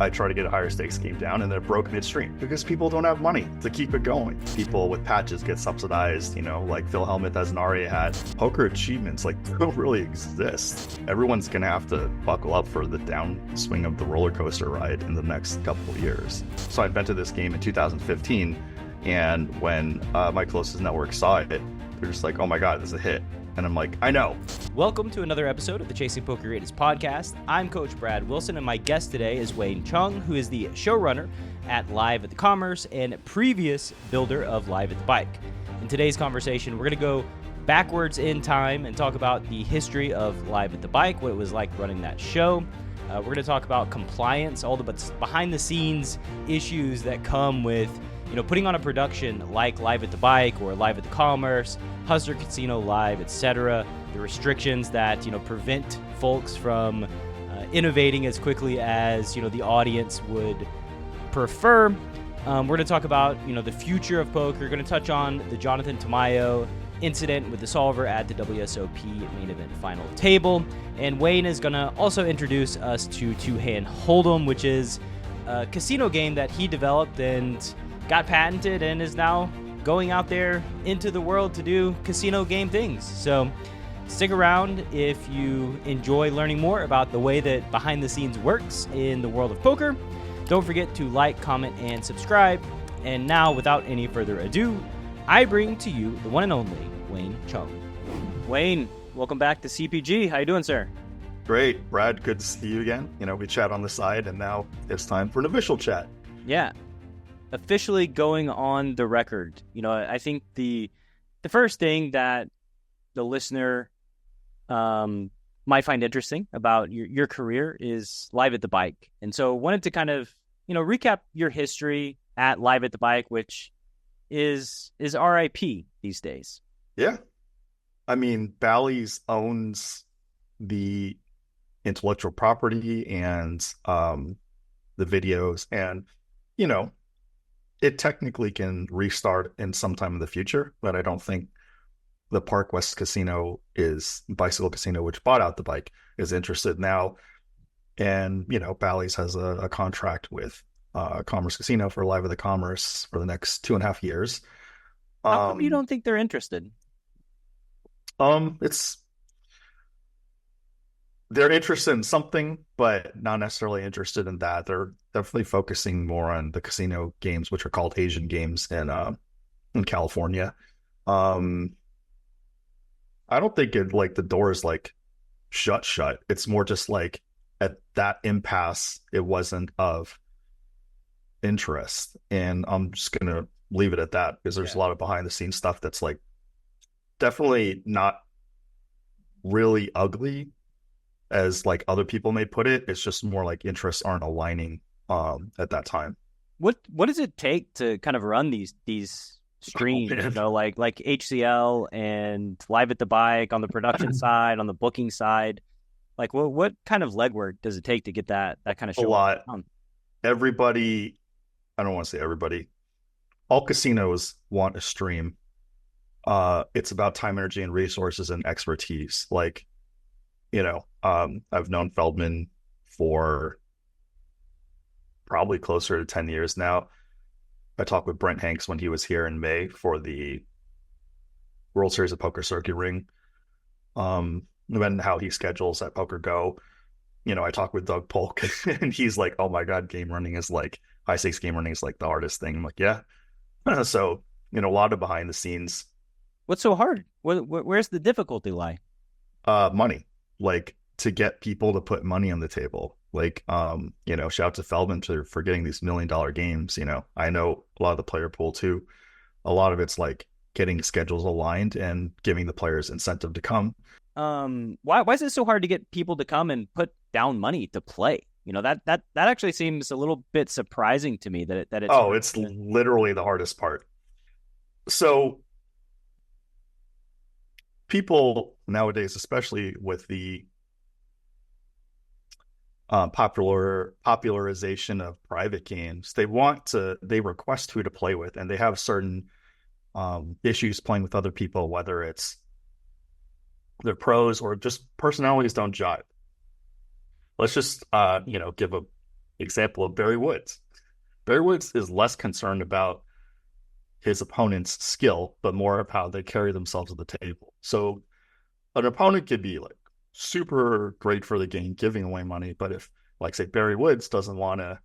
I try to get a higher stakes game down, and then it broke midstream because people don't have money to keep it going. People with patches get subsidized, like Phil Hellmuth has an ARIA hat. Poker achievements don't really exist. Everyone's gonna have to buckle up for the downswing of the roller coaster ride in the next couple of years. So I invented this game in 2015, and when my closest network saw it, they're just like, "Oh my god, this is a hit." And I'm like, I know. Welcome to another episode of the Chasing Poker Greatness podcast. I'm Coach Brad Wilson, and my guest today is Wayne Chiang, who is the showrunner at Live at the Commerce and previous builder of Live at the Bike. In today's conversation, we're going to go backwards in time and talk about the history of Live at the Bike, what it was like running that show. We're going to talk about compliance, all the behind-the-scenes issues that come with putting on a production like Live at the Bike or Live at the Commerce, Hustler Casino Live, etc. The restrictions that prevent folks from innovating as quickly as the audience would prefer. We're going to talk about the future of poker. We're going to touch on the Jonathan Tamayo incident with the solver at the WSOP main event final table, and Wayne is going to also introduce us to Two Hand Hold'em, which is a casino game that he developed and got patented and is now going out there into the world to do casino game things. So stick around if you enjoy learning more about the way that behind the scenes works in the world of poker. Don't forget to like, comment, and subscribe. And now, without any further ado, I bring to you the one and only Wayne Chiang. Wayne, welcome back to CPG. How you doing, sir? Great, Brad. Good to see you again. We chat on the side, and now it's time for an official chat. Yeah. Officially going on the record. I think the first thing that the listener might find interesting about your career is Live at the Bike. And so wanted to kind of, recap your history at Live at the Bike, which is RIP these days. Yeah. I mean, Bally's owns the intellectual property and the videos, and, it technically can restart in some time in the future, but I don't think the Park West Casino Bicycle Casino, which bought out the Bike, is interested now. And, Bally's has a contract with Commerce Casino for Live at the Commerce for the next 2.5 years. How come you don't think they're interested? They're interested in something, but not necessarily interested in that. They're definitely focusing more on the casino games, which are called Asian games in California. I don't think the door is shut. It's more just at that impasse, it wasn't of interest. And I'm just going to leave it at that because there's a lot of behind the scenes stuff that's definitely not really ugly as other people may put it. It's just more interests aren't aligning at that time. What does it take to kind of run these streams? Like HCL and Live at the Bike on the production side, on the booking side. What kind of legwork does it take to get that kind of show? A lot. Everybody, I don't want to say everybody, all casinos want a stream. It's about time, energy, and resources and expertise. I've known Feldman for probably closer to 10 years now. I talked with Brent Hanks when he was here in May for the World Series of Poker Circuit Ring. And how he schedules at Poker Go. I talked with Doug Polk and he's like, "Oh my God, game running is high stakes game running is the hardest thing." I'm like, yeah. So, a lot of behind the scenes. What's so hard? Where's the difficulty lie? Money. To get people to put money on the table. Shout out to Feldman for getting these $1 million games. I know a lot of the player pool too. A lot of it's getting schedules aligned and giving the players incentive to come. Why is it so hard to get people to come and put down money to play? That actually seems a little bit surprising to me that it's. Oh, it's literally the hardest part. So people nowadays, especially with the popularization of private games, they request who to play with, and they have certain issues playing with other people, whether it's their pros or just personalities don't jive. Let's just give a example of Barry Woods. Barry Woods is less concerned about his opponent's skill, but more of how they carry themselves at the table. So an opponent could be like super great for the game, giving away money, but if, like, say, Barry Woods doesn't want to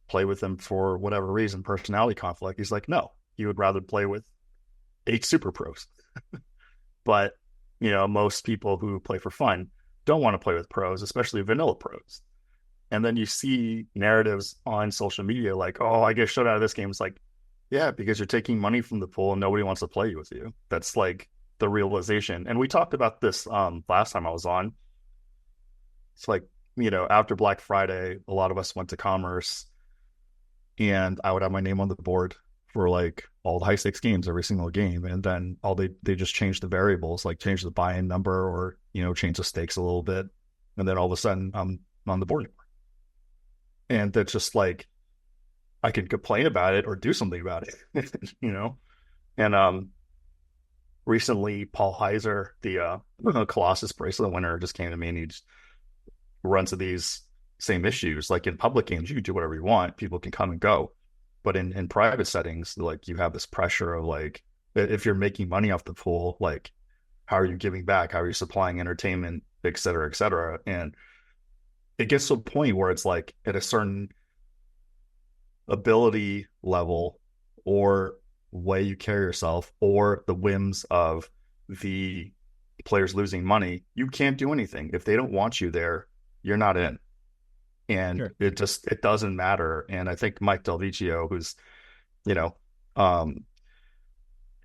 play with him for whatever reason, personality conflict, he's like, no, he would rather play with 8 super pros. But, most people who play for fun don't want to play with pros, especially vanilla pros. And then you see narratives on social media like, oh, I get shut out of this game. It's like, yeah, because you're taking money from the pool and nobody wants to play with you. That's like the realization. And we talked about this last time I was on. It's like, after Black Friday, a lot of us went to Commerce and I would have my name on the board for like all the high stakes games, every single game. And then they just changed the variables, like change the buy-in number or, change the stakes a little bit. And then all of a sudden I'm on the board. And that's just like, I can complain about it or do something about it, And recently, Paul Heiser, the Colossus bracelet winner, just came to me and he just runs into these same issues. Like in public games, you can do whatever you want. People can come and go. But in private settings, like you have this pressure of like, if you're making money off the pool, like, how are you giving back? How are you supplying entertainment, et cetera, et cetera? And it gets to a point where it's like at a certain ability level or way you carry yourself or the whims of the players losing money, you can't do anything. If they don't want you there, you're not in. And sure. It doesn't matter. And I think Mike Del Vecchio, who's,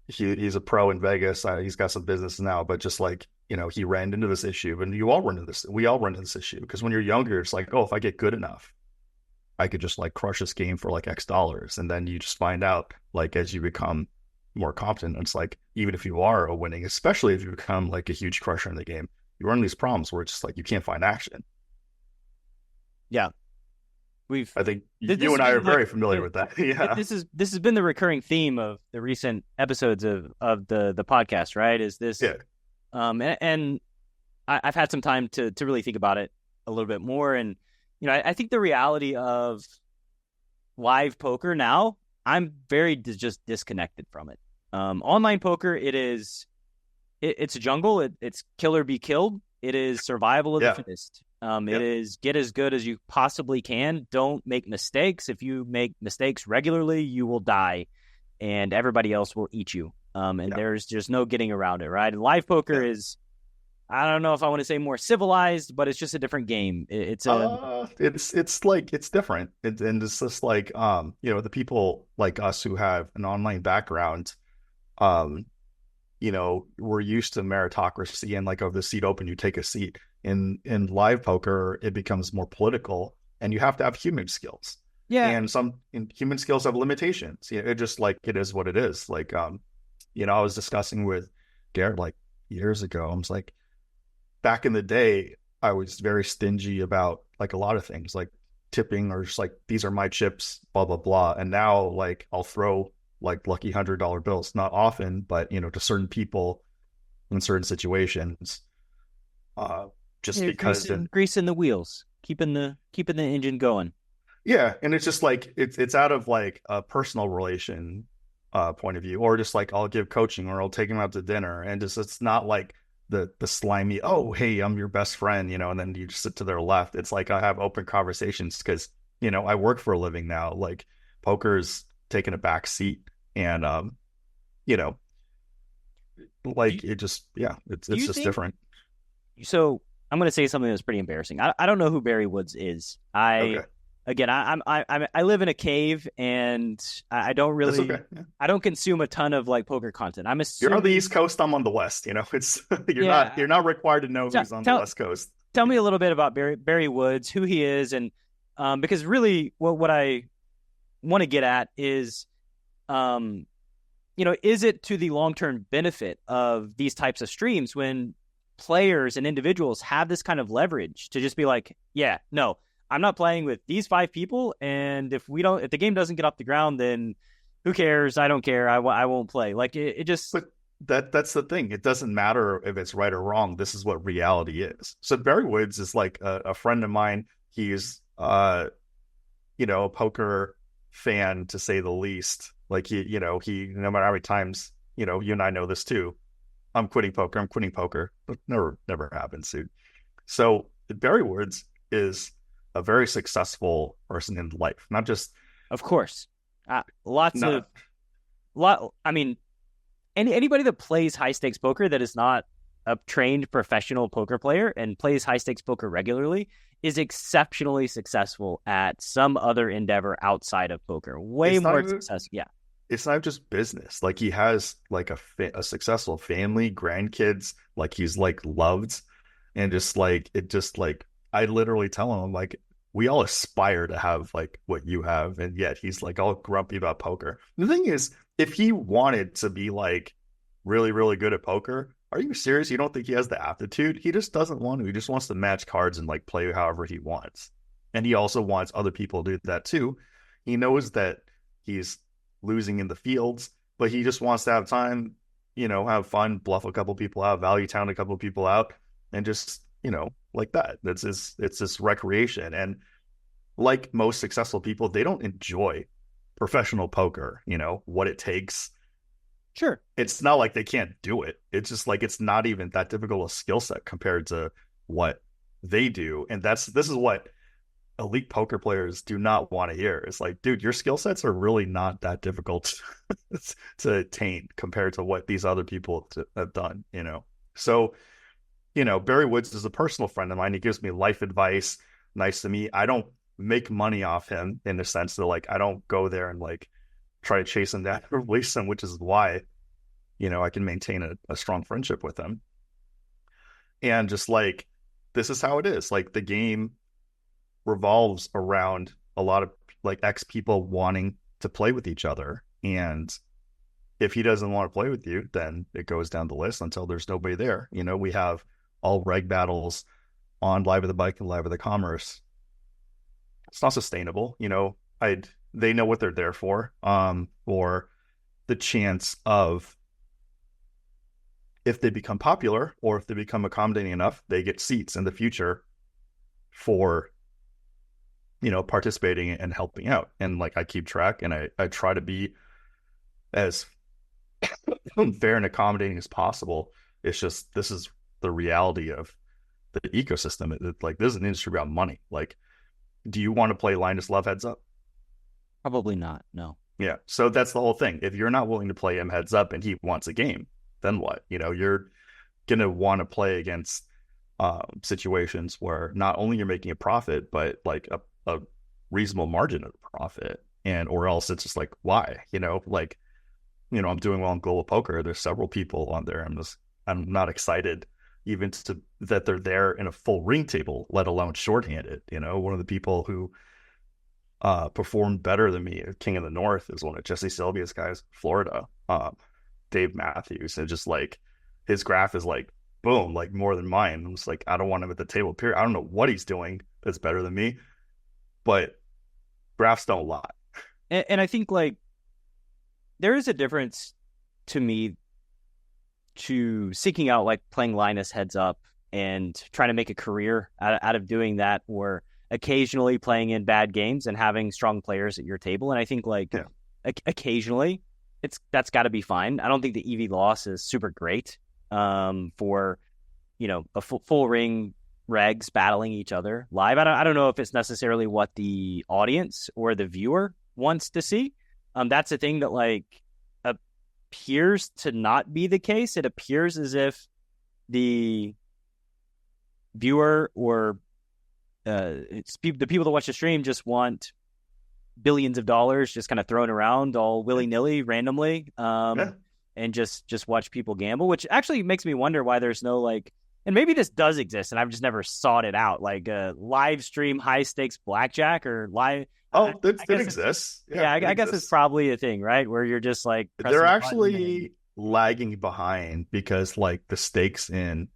he's a pro in Vegas. He's got some business now, but just like, he ran into this issue, and we all run into this issue because when you're younger, it's like, oh, if I get good enough, I could just like crush this game for like X dollars. And then you just find out, like, as you become more competent, it's like, even if you are a winning, especially if you become like a huge crusher in the game, you run these problems where it's just like, you can't find action. Yeah. I think you and I are very familiar with that. Yeah. This has been the recurring theme of the recent episodes of the podcast, right? Is this, yeah. And I've had some time to really think about it a little bit more. And, I think the reality of live poker now, I'm very just disconnected from it. Online poker, it's a jungle. It's kill or be killed. It is survival of the fittest. It is get as good as you possibly can. Don't make mistakes. If you make mistakes regularly, you will die and everybody else will eat you. There's just no getting around it, right? And live poker is, I don't know if I want to say more civilized, but it's just a different game. It's different. And it's just like, the people like us who have an online background, we're used to meritocracy and like, oh, the seat open, you take a seat. In live poker, it becomes more political and you have to have human skills. Yeah. And human skills have limitations. It just like, it is what it is. Like, I was discussing with Garrett like years ago. I was like, back in the day, I was very stingy about like a lot of things, like tipping or just like, these are my chips, blah, blah, blah. And now like I'll throw like lucky $100 bills, not often, but to certain people in certain situations, because greasing the wheels, keeping the engine going. Yeah. And it's just like, it's out of like a personal relation point of view, or just like I'll give coaching or I'll take him out to dinner, and just, it's not like the slimy, oh, hey, I'm your best friend, and then you just sit to their left. It's like I have open conversations because, I work for a living now. Like poker's taking a back seat, and, like it just, it's just different. So I'm going to say something that's pretty embarrassing. I don't know who Barry Woods is. Again, I live in a cave, and I don't really, I don't consume a ton of like poker content. I'm assuming you're on the East Coast. I'm on the West. It's you're not required to know who's on the West Coast. Tell me a little bit about Barry Woods, who he is, and because really, what I want to get at is, is it to the long-term benefit of these types of streams when players and individuals have this kind of leverage to just be like, yeah, no, I'm not playing with these 5 people, and if the game doesn't get off the ground, then who cares? I don't care. I won't play. Like it just. But that's the thing. It doesn't matter if it's right or wrong. This is what reality is. So Barry Woods is like a friend of mine. He's a poker fan to say the least. Like he no matter how many times, you and I know this too. I'm quitting poker. I'm quitting poker. But never happens, dude. So Barry Woods is a very successful person in life, not just Of course. Lots of not lot. I mean, anybody that plays high stakes poker that is not a trained professional poker player and plays high stakes poker regularly is exceptionally successful at some other endeavor outside of poker. Way it's not more even successful. Yeah, it's not just business. Like he has like a successful family, grandkids, like he's like loved, and just like it just like I literally tell him, I'm like, we all aspire to have like what you have, and yet he's like all grumpy about poker. The thing is, if he wanted to be like really, really good at poker, are you serious? You don't think he has the aptitude? He just doesn't want to. He just wants to match cards and like play however he wants. And he also wants other people to do that too. He knows that he's losing in the fields, but he just wants to have time, have fun, bluff a couple people out, value town a couple people out, and just, like that. It's this recreation. And like most successful people, they don't enjoy professional poker, what it takes. sure. It's not like they can't do it. It's just like it's not even that difficult a skill set compared to what they do. And this is what elite poker players do not want to hear. It's like, dude, your skill sets are really not that difficult to attain compared to what these other people have done, So, Barry Woods is a personal friend of mine. He gives me life advice. Nice to me. I don't make money off him in the sense that like I don't go there and like try to chase him down or release him, which is why, I can maintain a strong friendship with him. And just like this is how it is. Like the game revolves around a lot of like ex people wanting to play with each other. And if he doesn't want to play with you, then it goes down the list until there's nobody there. We have all reg battles on Live of the Bike and Live of the Commerce. It's not sustainable. They know what they're there for. Or the chance of if they become popular or if they become accommodating enough, they get seats in the future for participating and helping out. And like I keep track and I try to be as fair and accommodating as possible. It's just this is the reality of the ecosystem. Like this is an industry about money. Like, do you want to play Linus Love heads up? Probably not. No. Yeah. So that's the whole thing. If you're not willing to play him heads up and he wants a game, then what? You're gonna want to play against situations where not only you're making a profit, but like a reasonable margin of profit. And or else it's just like, why? I'm doing well in global poker. There's several people on there. I'm not excited even that they're there in a full ring table, let alone shorthanded. One of the people who performed better than me, King of the North, is one of Jesse Sylvia's guys, Florida, Dave Matthews. And just like his graph is like, boom, like more than mine. I'm just like, I don't want him at the table, period. I don't know what he's doing that's better than me, but graphs don't lie. And I think like there is a difference to me to seeking out like playing Linus heads up and trying to make a career out of doing that, or occasionally playing in bad games and having strong players at your table. And I think like occasionally that's got to be fine. I don't think the EV loss is super great for a full ring regs battling each other live. I don't know if it's necessarily what the audience or the viewer wants to see. That's a thing that like appears to not be the case. It appears as if the viewer or the people that watch the stream just want billions of dollars just kind of thrown around all willy-nilly randomly and just watch people gamble, which actually makes me wonder why there's no like, and maybe this does exist and I've just never sought it out, like a live stream high stakes blackjack or live. It exists. Yeah, I guess it's probably a thing, right? Where you're just like they're actually lagging behind because like the stakes in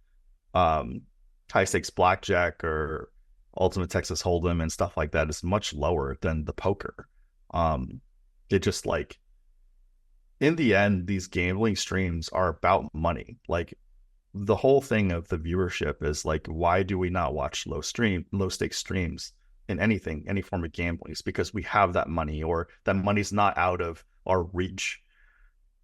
high stakes blackjack or Ultimate Texas Hold'em and stuff like that is much lower than the poker. It just like in the end, these gambling streams are about money. Like the whole thing of the viewership is like, why do we not watch low stakes streams in anything, any form of gambling, is because we have that money, or that money's not out of our reach.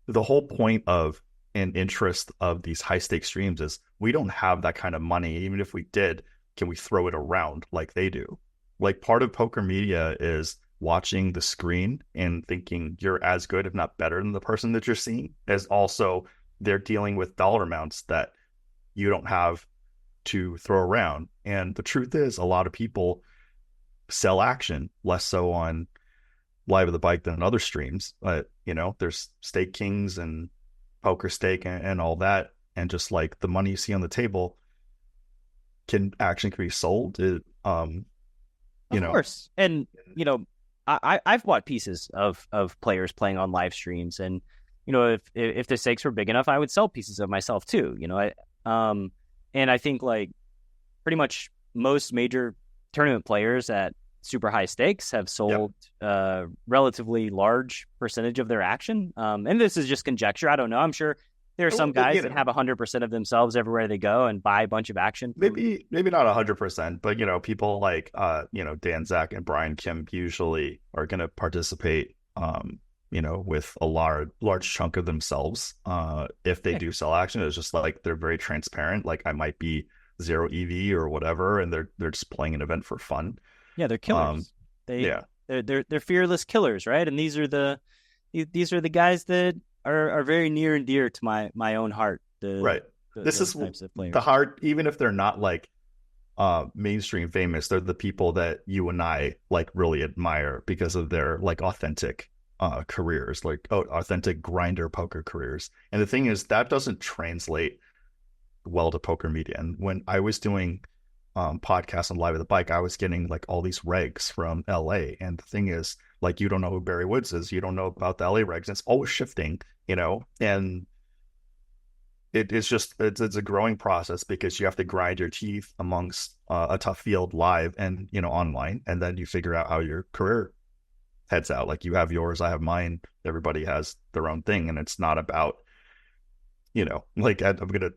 The whole point of and interest of these high stakes streams is we don't have that kind of money. Even if we did, can we throw it around like they do? Like, part of poker media is watching the screen and thinking you're as good, if not better, than the person that you're seeing, as also they're dealing with dollar amounts that you don't have to throw around. And the truth is, a lot of people sell action, less so on Live at the Bike than other streams. But, there's Stake Kings and Poker Stake and all that. And just like the money you see on the table can be sold. Of course. And, I've bought pieces of players playing on live streams, and, if the stakes were big enough, I would sell pieces of myself too. And I think like pretty much most major tournament players at super high stakes have sold relatively large percentage of their action. And this is just conjecture. I don't know. I'm sure there are some guys that have 100% of themselves everywhere they go and buy a bunch of action. Maybe not 100%, but people like Dan Zach and Brian Kim usually are going to participate with a large chunk of themselves. If they do sell action, it's just like they're very transparent. Like, I might be 0 EV or whatever, and they're just playing an event for fun. Yeah, they're killers. They're fearless killers, right? And these are the guys that are very near and dear to my own heart. This is the heart, even if they're not like mainstream famous. They're the people that you and I like really admire because of their like authentic careers, like authentic grinder poker careers. And the thing is, that doesn't translate well to poker media. And when I was doing podcasts on Live at the Bike, I was getting like all these regs from LA. And the thing is, like, you don't know who Barry Woods is, you don't know about the LA regs. It's always shifting, and it's a growing process because you have to grind your teeth amongst a tough field live and online, and then you figure out how your career heads out. Like, you have yours, I have mine, everybody has their own thing, and it's not about like, I'm gonna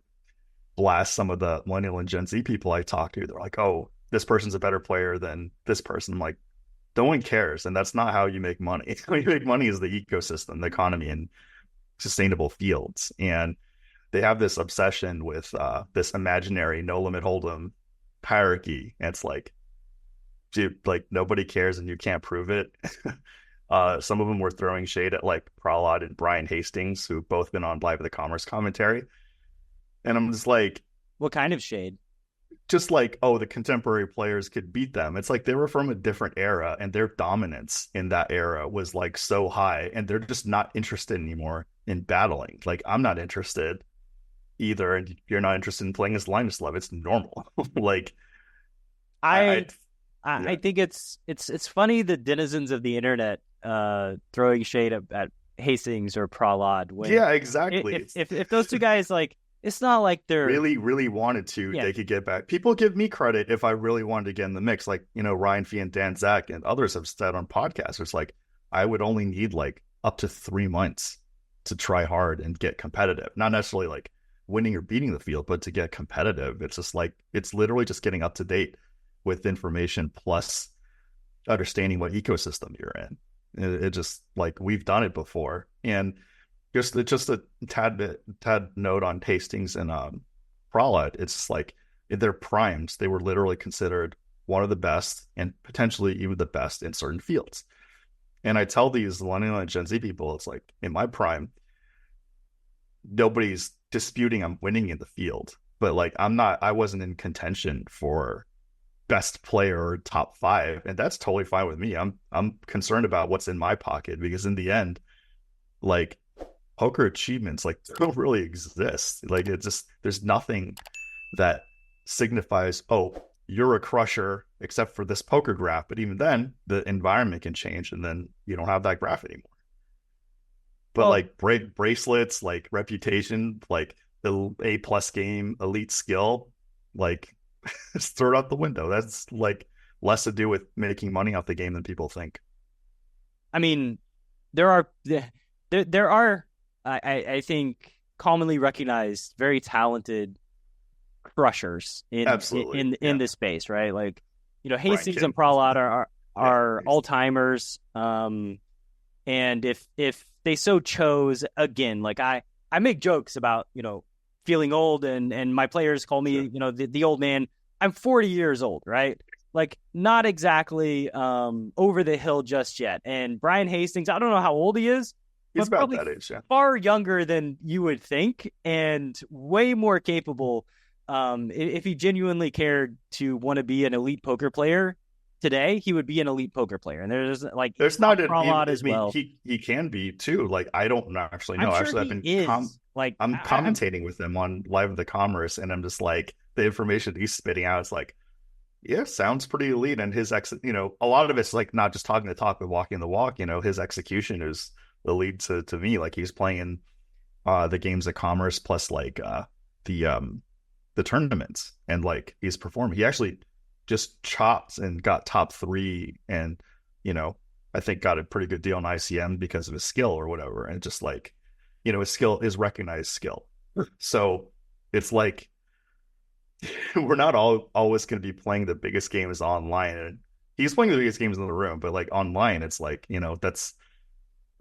blast some of the millennial and Gen Z people I talk to. They're like, oh, this person's a better player than this person. I'm like, no one cares, and that's not how you make money. How you make money is the ecosystem, the economy, and sustainable fields. And they have this obsession with this imaginary no limit hold'em hierarchy. And it's like, dude, like, nobody cares and you can't prove it. Some of them were throwing shade at like Prahlad and Brian Hastings, who've both been on Live at the Commerce commentary. And I'm just like, what kind of shade? Just like, oh, the contemporary players could beat them. It's like they were from a different era, and their dominance in that era was like so high, and they're just not interested anymore in battling. Like, I'm not interested either, and you're not interested in playing as Linus Love. It's normal. Like, I think it's funny, the denizens of the internet throwing shade at Hastings or Prahlad. Yeah, exactly. If those two guys, like, it's not like they're really wanted to, they could get back. People give me credit if I really wanted to get in the mix. Like, Ryan Fee and Dan Zach and others have said on podcasts, it's like, I would only need like up to 3 months to try hard and get competitive. Not necessarily like winning or beating the field, but to get competitive. It's just like, it's literally just getting up to date with information plus understanding what ecosystem you're in. It just, like, we've done it before. And just a tad note on Hastings and Prahlad. It's like, in their primes, they were literally considered one of the best and potentially even the best in certain fields. And I tell these millennial and Gen Z people, it's like, in my prime, nobody's disputing I'm winning in the field, but like, I wasn't in contention for best player or top 5, and that's totally fine with me. I'm concerned about what's in my pocket, because in the end, like, poker achievements like don't really exist. Like, it's just, there's nothing that signifies, oh, you're a crusher, except for this poker graph. But even then, the environment can change, and then you don't have that graph anymore. But like bracelets, like reputation, like the A+ game, elite skill, like, just throw it out the window. That's like less to do with making money off the game than people think. I mean, there are I think commonly recognized very talented crushers in this space, right? Like, Brian Hastings Kim. and Prahlad are Yeah, are all timers. And if they so chose, again, like I make jokes about feeling old, and my players call me sure. the old man. I'm 40 years old, right? Like not exactly over the hill just yet. And Brian Hastings, I don't know how old he is, He's but about probably that age, yeah. far younger than you would think, and way more capable. If he genuinely cared to want to be an elite poker player today, he would be an elite poker player. And there's like There's not an. Prahlad I as mean, well. he can be too. Like I don't actually I'm know. sure Actually, I've he been is. Like I'm I'm commentating with him on Live of the Commerce, and I'm just like the information he's spitting out is like, yeah, sounds pretty elite. And his a lot of it's like not just talking the talk but walking the walk. His execution is elite to me. Like he's playing the games of commerce plus like the the tournaments, and like he's performing. He actually just chopped and got top three, and you know I think got a pretty good deal on ICM because of his skill or whatever, and just like his skill is recognized skill. So it's like we're not always going to be playing the biggest games online, and he's playing the biggest games in the room, but like online it's like that's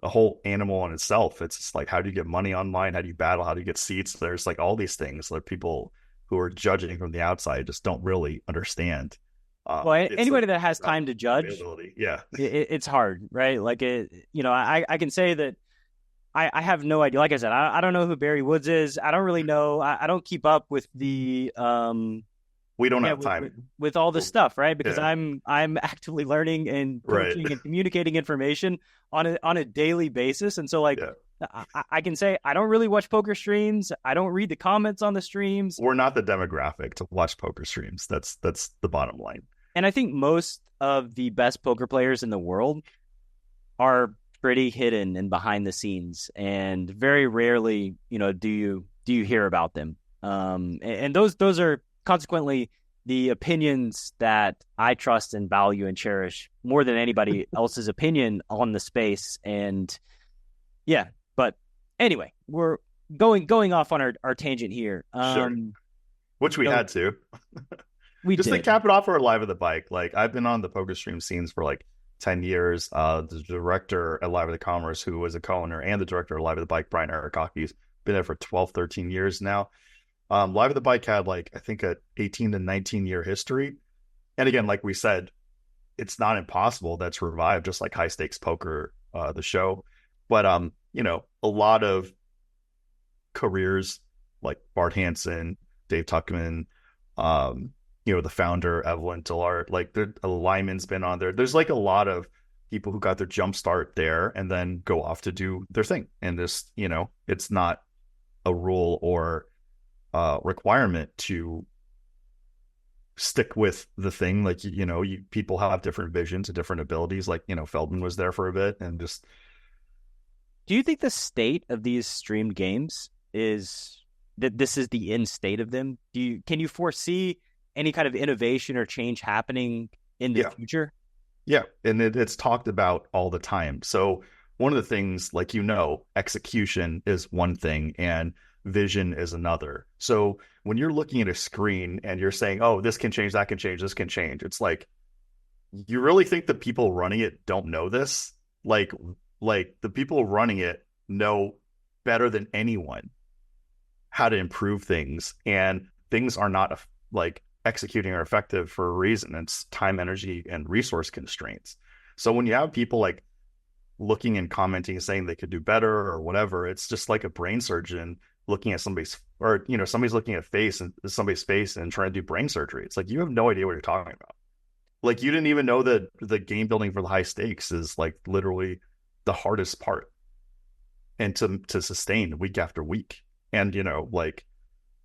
a whole animal in itself. It's just like, how do you get money online? How do you battle? How do you get seats? There's like all these things that people who are judging from the outside just don't really understand. Well, It's like anybody that has time to judge, availability. Yeah. it's hard, right? Like I can say that I have no idea. Like I said, I don't know who Barry Woods is. I don't really know. I don't keep up with the We don't yeah have time. with all the stuff, right? Because Yeah. I'm actively learning and Right. coaching and communicating information on a daily basis, and so like Yeah. I can say I don't really watch poker streams. I don't read the comments on the streams, We're not the demographic to watch poker streams. That's the bottom line. and I think most of the best poker players in the world are pretty hidden and behind the scenes, and very rarely, do you hear about them. And those are consequently the opinions that I trust and value and cherish more than anybody else's opinion on the space. And yeah, but anyway, we're going off on our tangent here. Sure. Which we So had to. we Just to did. cap it off for Live of the Bike, like I've been on the poker stream scenes for like 10 years. The director at Live of the Commerce, who was a co-owner, and the director of Live of the Bike, Brian Arakaki's been there for 12, 13 years now. Live of the Bike had like, I think, a 18 to 19 year history. And again, like we said, it's not impossible that's revived, just like High Stakes Poker, the show. But a lot of careers like Bart Hansen, Dave Tuckman, the founder, Evelyn Dillard, like Lyman's been on there. There's like a lot of people who got their jump start there and then go off to do their thing. And this, it's not a rule or requirement to stick with the thing. Like, people have different visions and different abilities. Like, Feldman was there for a bit and just. Do you think the state of these streamed games is that this is the end state of them? Can you foresee any kind of innovation or change happening in the future? Yeah, and it's talked about all the time. So one of the things, like, execution is one thing and vision is another. So when you're looking at a screen and you're saying, oh, this can change, that can change, this can change, it's like, you really think the people running it don't know this? Like the people running it know better than anyone how to improve things, and things are not like executing are effective for a reason. It's time, energy, and resource constraints. So when you have people like looking and commenting, saying they could do better or whatever, it's just like a brain surgeon looking at somebody's looking at somebody's face and trying to do brain surgery. It's like, you have no idea what you're talking about. Like, you didn't even know that the game building for the high stakes is like literally the hardest part, and to sustain week after week. And like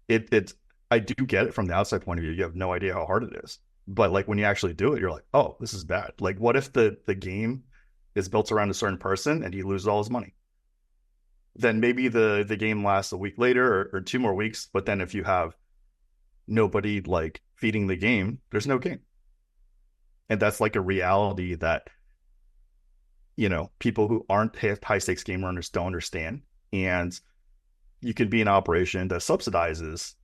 it I do get it from the outside point of view. You have no idea how hard it is, but like when you actually do it, you're like, oh, this is bad. Like, what if the game is built around a certain person and he loses all his money? Then maybe the game lasts a week later or 2 more weeks, but then if you have nobody like feeding the game, there's no game. And that's like a reality that people who aren't high stakes game runners don't understand. And you can be an operation that subsidizes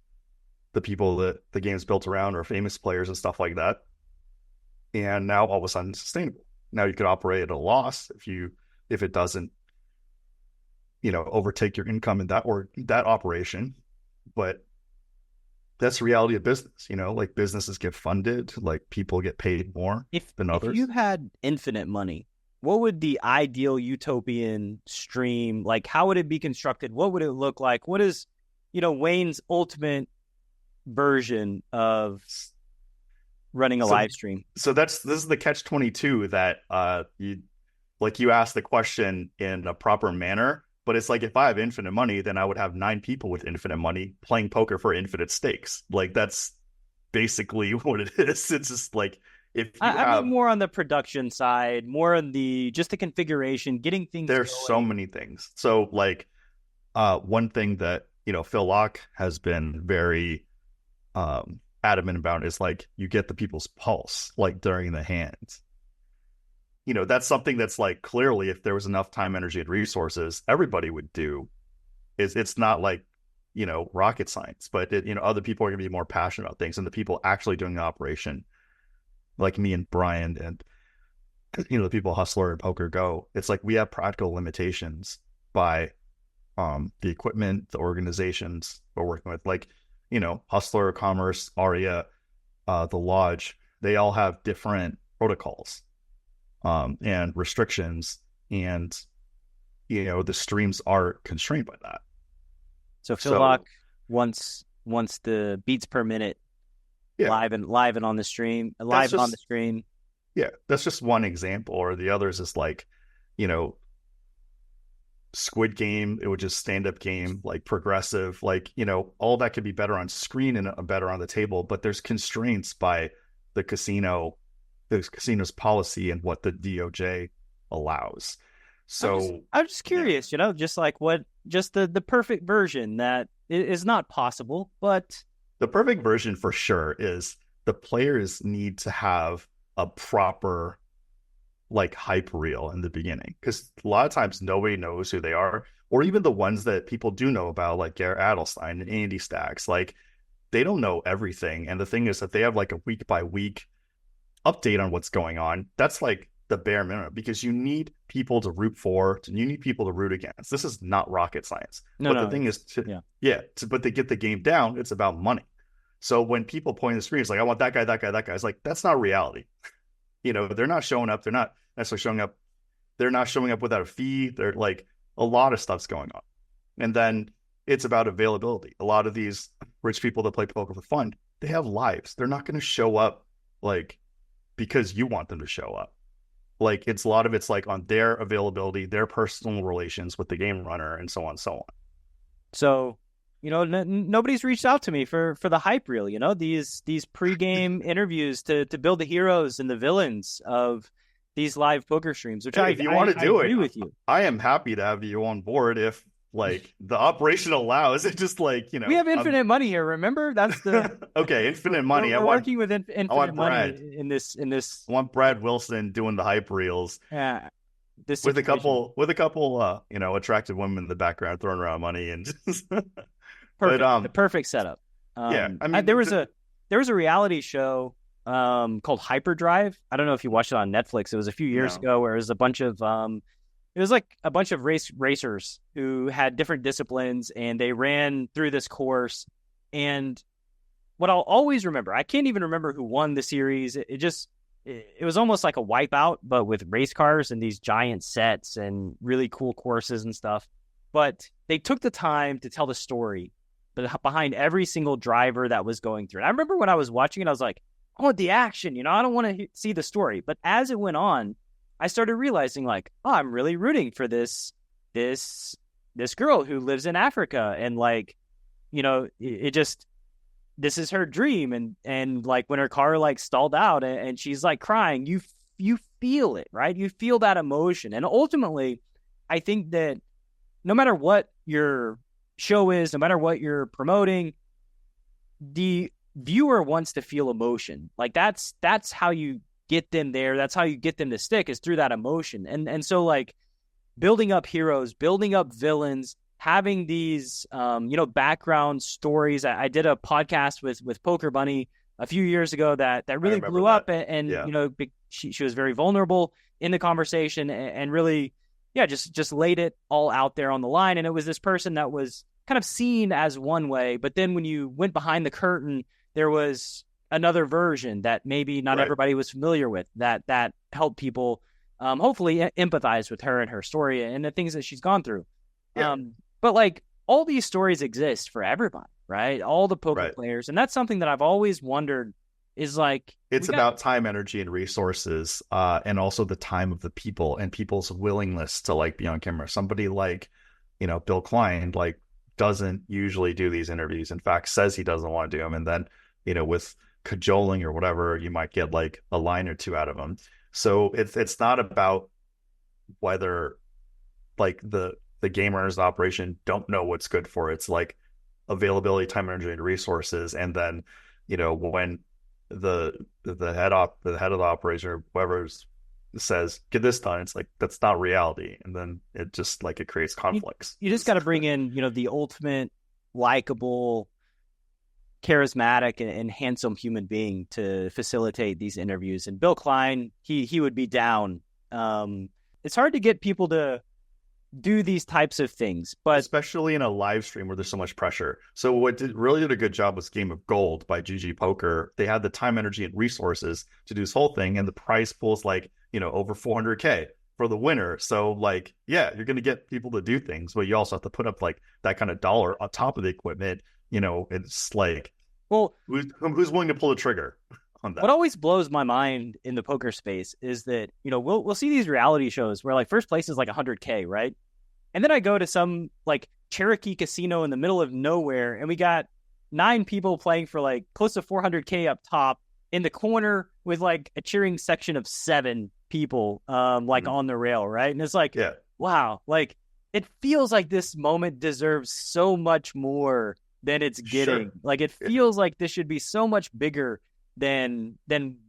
the people that the game's built around, or famous players and stuff like that. and now all of a sudden it's sustainable. Now you could operate at a loss if it doesn't, overtake your income in that operation. But that's the reality of business. Like businesses get funded, like people get paid more than others. If you had infinite money, what would the ideal utopian stream, like how would it be constructed? What would it look like? What is, Wayne's ultimate version of running a live stream? So this is the catch-22 that you ask the question in a proper manner, but it's like, if I have infinite money, then I would have 9 people with infinite money playing poker for infinite stakes. Like that's basically what it is. It's just like, I mean more on the production side, more on just the configuration, getting things there's going. So many things. So like one thing that Phil Locke has been very adamant about is like, you get the people's pulse like during the hands. That's something that's like, clearly if there was enough time, energy, and resources, everybody would do. It's not like rocket science, but other people are going to be more passionate about things, and the people actually doing the operation, like me and Brian and the people Hustler and Poker Go, it's like we have practical limitations by the equipment, the organizations we're working with, like Hustler, Commerce, Aria, the Lodge. They all have different protocols and restrictions, and the streams are constrained by that. So Phil Locke wants the beats per minute. Yeah. live and on the stream, on the screen. Yeah, that's just one example. Or the others is like, Squid Game, it would just stand-up game, like progressive, like, all that could be better on screen and better on the table, but there's constraints by the casino's policy and what the DOJ allows. So I'm just curious, just like the perfect version that is not possible, but the perfect version for sure is the players need to have a proper like hype reel in the beginning, because a lot of times nobody knows who they are, or even the ones that people do know about, like Garrett Adelstein and Andy Stacks, like they don't know everything. And the thing is that they have like a week by week update on what's going on. That's like the bare minimum, because you need people to root for, you need people to root against. This is not rocket science. The thing is but to get the game down, it's about money. So when people point the screen, it's like, I want that guy. It's like, that's not reality. They're not showing up. They're not necessarily showing up. They're not showing up without a fee. They're like, a lot of stuff's going on. And then it's about availability. A lot of these rich people that play poker for fun, they have lives. They're not going to show up like because you want them to show up. Like it's like on their availability, their personal relations with the game runner, and so on and so on. So, nobody's reached out to me for the hype reel, these pregame interviews to build the heroes and the villains of these live poker streams, which if you want to do it, with you. I am happy to have you on board if like the operation allows. It just like, we have infinite money here. Remember, that's the okay. Infinite money. We're working with infinite money in this. I want Brad Wilson doing the hype reels. Yeah. With a couple, attractive women in the background throwing around money and the perfect setup. Yeah. I mean, there was a reality show called Hyperdrive. I don't know if you watched it on Netflix. It was a few years ago, where it was a bunch of racers who had different disciplines, and they ran through this course. And what I'll always remember, I can't even remember who won the series. It was almost like a Wipeout, but with race cars and these giant sets and really cool courses and stuff. But they took the time to tell the story behind every single driver that was going through. And I remember when I was watching it, I was like, I want the action, I don't want to see the story. But as it went on, I started realizing like, oh, I'm really rooting for this girl who lives in Africa. And like, this is her dream. And like when her car like stalled out and she's like crying, you feel it, right? You feel that emotion. And ultimately, I think that no matter what your show is, no matter what you're promoting, the viewer wants to feel emotion. Like that's how you get them there. That's how you get them to stick, is through that emotion. And so like building up heroes, building up villains, having these background stories. I did a podcast with Poker Bunny a few years ago that I really remember blew that. up, and Yeah. she was very vulnerable in the conversation, and really, yeah, just laid it all out there on the line. And it was this person that was kind of seen as one way, but then when you went behind the curtain, there was another version that maybe not Right. everybody was familiar with, that helped people hopefully empathize with her and her story and the things that she's gone through. Yeah. But like, all these stories exist for everybody, right? All the poker Right. players. And that's something that I've always wondered is like, It's we got, about time, energy, and resources, and also the time of the people and people's willingness to like be on camera. Somebody like, Bill Klein, like doesn't usually do these interviews. In fact, says he doesn't want to do them. And then, with cajoling or whatever, you might get like a line or two out of them. So it's not about whether like the gamers, the operation don't know what's good for it. It's like availability, time, energy, and resources. And then, when the head of the operation or whoever says get this done, it's like that's not reality. And then it just like it creates you, conflicts. you just got to bring in, the ultimate likable, charismatic, and handsome human being to facilitate these interviews. And Bill Klein, he would be down. It's hard to get people to do these types of things, but Especially in a live stream where there's so much pressure. So what really did a good job was Game of Gold by GG Poker. They had the time, energy, and resources to do this whole thing, and the prize pool's like, over 400K for the winner. So like, yeah, you're going to get people to do things, but you also have to put up like that kind of dollar on top of the equipment. It's like, well, who's willing to pull the trigger on what that? always blows my mind in the poker space is that, we'll see these reality shows where like first place is like 100K, right? And then I go to some like Cherokee casino in the middle of nowhere, and we got 9 people playing for like close to 400K up top in the corner with like a cheering section of 7 people, like on the rail, right? And it's like, Yeah, wow, like it feels like this moment deserves so much more than it's getting. sure. Like it feels like this should be so much bigger than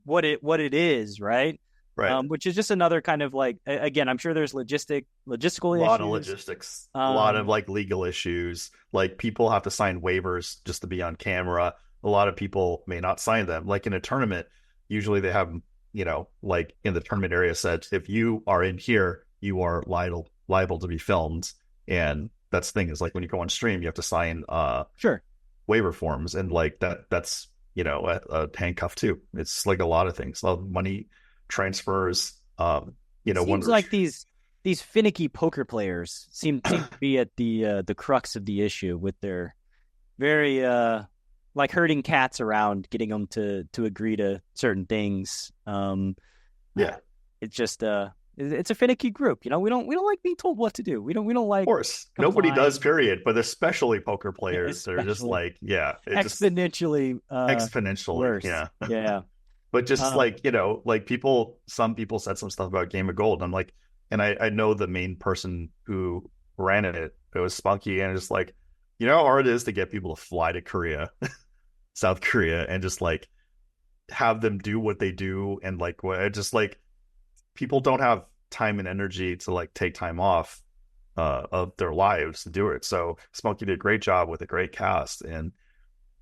what it is, right? Right. Which is just another kind of like, again, I'm sure there's logistical A lot of issues. logistics, a lot of Um, like legal issues. Like people have to sign waivers just to be on camera. A lot of people may not sign them. Like in a tournament, usually they have, like in the tournament area said, if you are in here, you are liable to be filmed. And that's the thing is like when you go on stream, you have to sign sure. waiver forms, and like that's a handcuff too. It's like a lot of things, a lot of money transfers. It One seems like these finicky poker players seem to be at the crux of the issue with their very like herding cats around, getting them to agree to certain things. yeah. It's just it's a finicky group. We don't like being told what to do. We don't Of like course, nobody does, complying, period. But especially poker players, they're just especially like, yeah, it just exponentially exponentially, worse. yeah. Yeah. But just Um, like like some people said some stuff about Game of Gold. I'm like, and I know the main person who ran it. It was Spunky, and just like, how hard it is to get people to fly to Korea, South Korea, and just like have them do what they do, and like what just like people don't have time and energy to like take time off of their lives to do it. So Smokey did a great job with a great cast. And,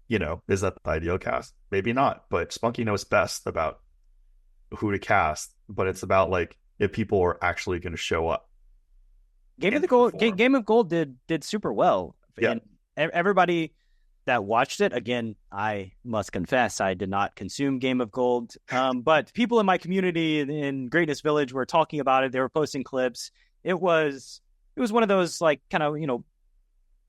is that the ideal cast? Maybe not, but Spunky knows best about who to cast. But it's about like if people are actually going to show up and perform. Game of Gold did super well, Yeah. and everybody that watched it. Again, I must confess, I did not consume Game of Gold, but people in my community in Greatness Village were talking about it. They were posting clips. It was one of those like kind of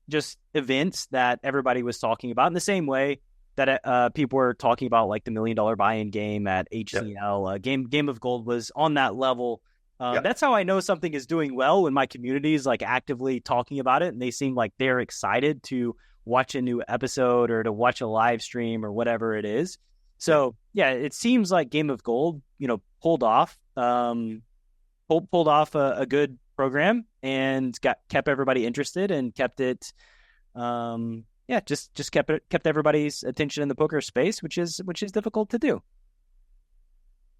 just events that everybody was talking about in the same way that people were talking about like the $1 million buy-in game at HCL. Yep. Game of Gold was on that level. Yep. That's how I know something is doing well when my community is like actively talking about it, and they seem like they're excited to watch a new episode or to watch a live stream or whatever it is. So yeah, it seems like Game of Gold, pulled off a good program and kept everybody interested and kept it just kept everybody's attention in the poker space, which is difficult to do.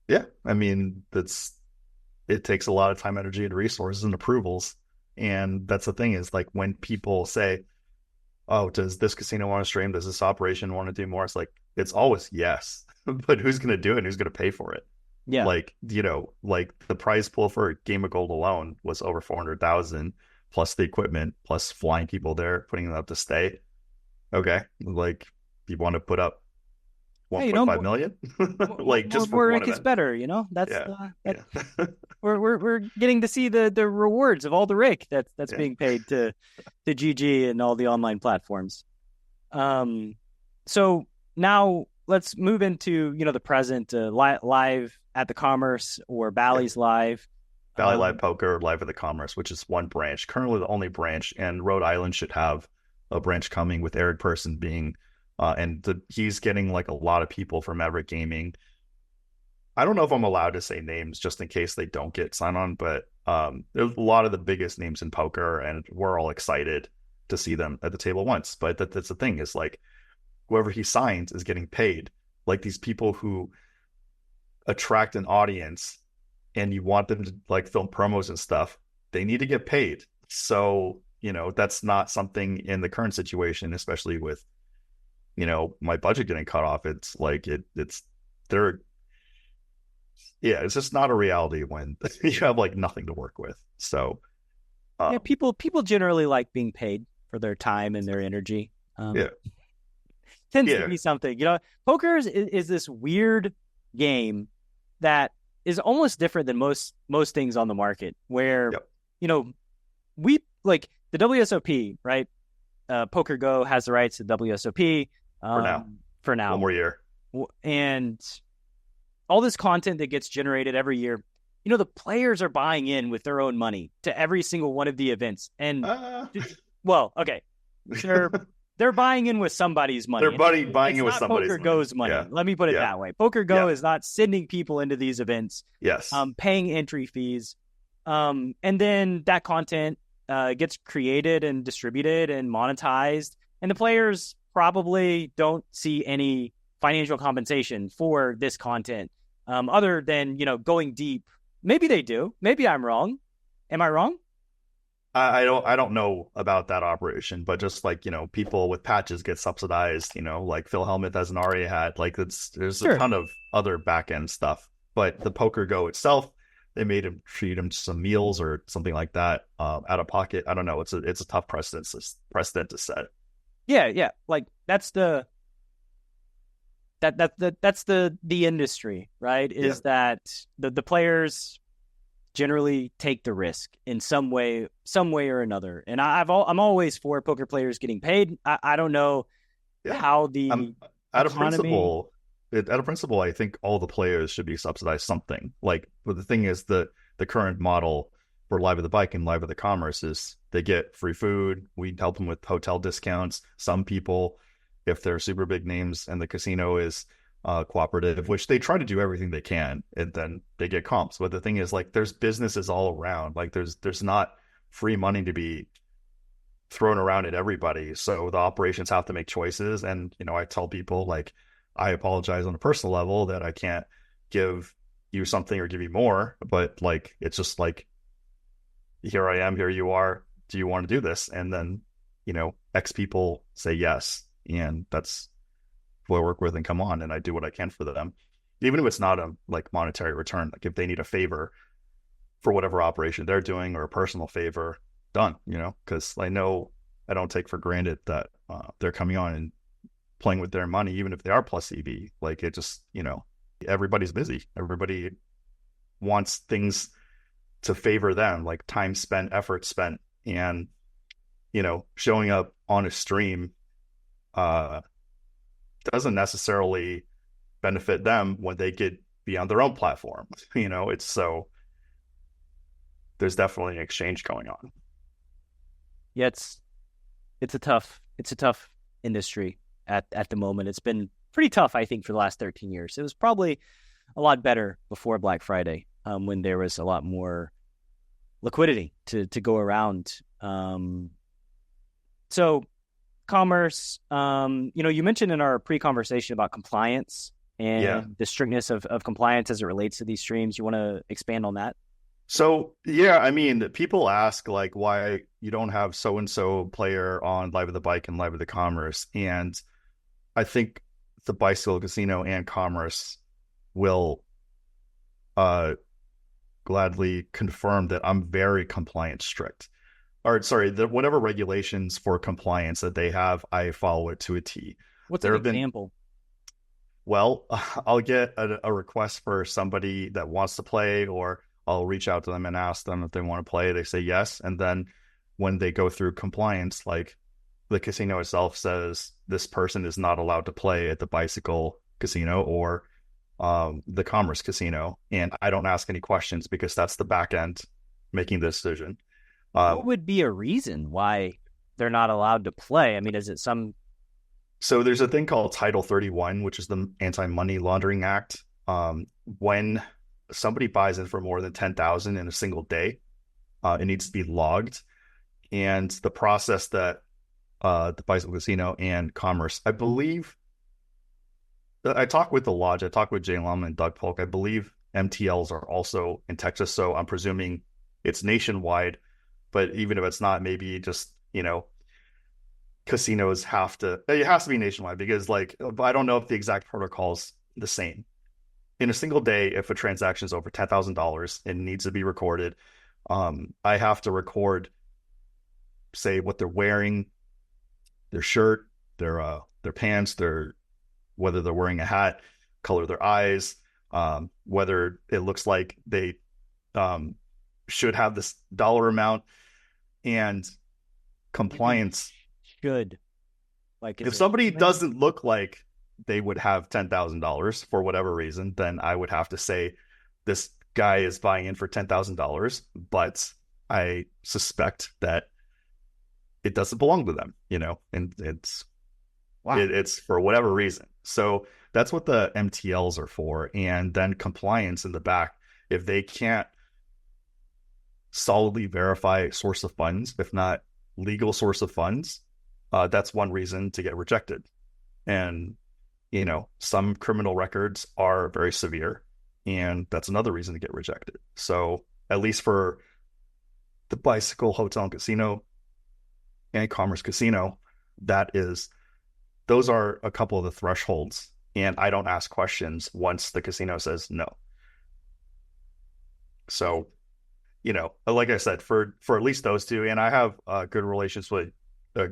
Yeah. I mean, it takes a lot of time, energy, and resources and approvals. And that's the thing is like when people say, oh, does this casino want to stream? Does this operation want to do more? It's like, it's always yes, but who's going to do it and who's going to pay for it? Yeah. Like, like the prize pool for a game of gold alone was over 400,000 plus the equipment, plus flying people there, putting them up to stay. Okay. Like, you want to put up Hey, 1.5 million? Like, just for more one Rick is event. better. That's Yeah. that Yeah. we're getting to see the rewards of all the Rick that's Yeah. being paid to GG and all the online platforms. So now let's move into the present, live at the Commerce or Yeah. Bally's Live. Valley Live Poker, Live of the Commerce, which is one branch, currently the only branch, and Rhode Island should have a branch coming with Eric Person being, he's getting like a lot of people from Everett Gaming. I don't know if I'm allowed to say names just in case they don't get signed on, but there's a lot of the biggest names in poker, and we're all excited to see them at the table once. But that's the thing, is like whoever he signs is getting paid. Like these people who attract an audience and you want them to like film promos and stuff, they need to get paid. So, that's not something in the current situation, especially with, my budget getting cut off. It's like it's they're yeah, it's just not a reality when you have like nothing to work with. So, Yeah, um, people generally like being paid for their time and their energy. yeah, Tends to yeah, be something. Poker is this weird game that is almost different than most things on the market. Where yep, we like the WSOP, right? Poker Go has the rights to WSOP for now, For one now, more year. and all this content that gets generated every year. The players are buying in with their own money to every single one of the events, and Uh, well, okay, they're they're buying in with somebody's money. buying It's it with not somebody's Poker money. Go's money. Yeah, Let me put it yeah, that way. Poker Go yeah, is not sending people into these events, yes, paying entry fees, and then that content gets created and distributed and monetized, and the players probably don't see any financial compensation for this content, other than going deep. Maybe they do. Maybe I'm wrong. Am I wrong? I don't know about that operation, but just like, people with patches get subsidized, like Phil Hellmuth has an RA hat. Like there's a Sure. ton of other back end stuff. But the Poker Go itself, they made him treat him to some meals or something like that, out of pocket. I don't know. It's a tough precedent to set. Yeah, yeah. Like that's the industry, right? Yeah. Is that the players generally take the risk in some way or another. And I'm always for poker players getting paid. I don't know Yeah. how the Out of economy. principle, I think all the players should be subsidized something. Like, but the thing is, the current model for Live at the Bike and Live at the Commerce is they get free food. We help them with hotel discounts. Some people, if they're super big names and the casino is cooperative, which they try to do everything they can, and then they get comps. But the thing is, like, there's businesses all around. Like, there's not free money to be thrown around at everybody. So the operations have to make choices. And, I tell people, like, I apologize on a personal level that I can't give you something or give you more, but like, it's just like, here I am, here you are. Do you want to do this? And then, X people say yes. And that's who I work with and come on. And I do what I can for them. Even if it's not a like monetary return, like if they need a favor for whatever operation they're doing or a personal favor, done, because I know I don't take for granted that they're coming on and playing with their money, even if they are plus EV. Like it just, everybody's busy. Everybody wants things to favor them, like time spent, effort spent, and showing up on a stream doesn't necessarily benefit them when they get be on their own platform. It's so there's definitely an exchange going on. Yeah, it's a tough industry at the moment. It's been pretty tough, I think, for the last 13 years. It was probably a lot better before Black Friday, when there was a lot more liquidity to go around. So commerce, you mentioned in our pre-conversation about compliance and Yeah. the strictness of compliance as it relates to these streams. You want to expand on that? So yeah, I mean, people ask like why you don't have so and so player on Live of the Bike and Live of the Commerce, and I think the Bicycle Casino and Commerce will uh gladly confirm that I'm very compliance strict. Or sorry, whatever regulations for compliance that they have, I follow it to a T. What's There an have been example? Well, I'll get a request for somebody that wants to play, or I'll reach out to them and ask them if they want to play. They say yes. And then when they go through compliance, like the casino itself says this person is not allowed to play at the bicycle casino or the commerce casino. And I don't ask any questions because that's the back end making the decision. What would be a reason why they're not allowed to play? I mean, is it some? So there's a thing called Title 31, which is the Anti-Money Laundering Act. When somebody buys in for more than 10,000 in a single day, it needs to be logged. And the process that the Bicycle Casino and Commerce, I believe, I talked with the lodge, I talked with Jay Lum and Doug Polk. I believe MTLs are also in Texas, so I'm presuming it's nationwide. But even if it's not, maybe just, casinos it has to be nationwide because like I don't know if the exact protocol is the same. In a single day, if a transaction is over $10,000 and needs to be recorded, I have to record, say, what they're wearing, their shirt, their pants, whether they're wearing a hat, color of their eyes, whether it looks like they should have this dollar amount, and compliance. Should. Like, If somebody doesn't look like they would have $10,000 for whatever reason, then I would have to say this guy is buying in for $10,000, but I suspect that it doesn't belong to them, and it's for whatever reason. So that's what the MTLs are for. And then compliance in the back, if they can't solidly verify source of funds, if not legal source of funds, that's one reason to get rejected. And, some criminal records are very severe, and that's another reason to get rejected. So at least for the Bicycle Hotel and Casino and Commerce Casino, those are a couple of the thresholds. And I don't ask questions once the casino says no. So, like I said, for at least those two, and I have good relations with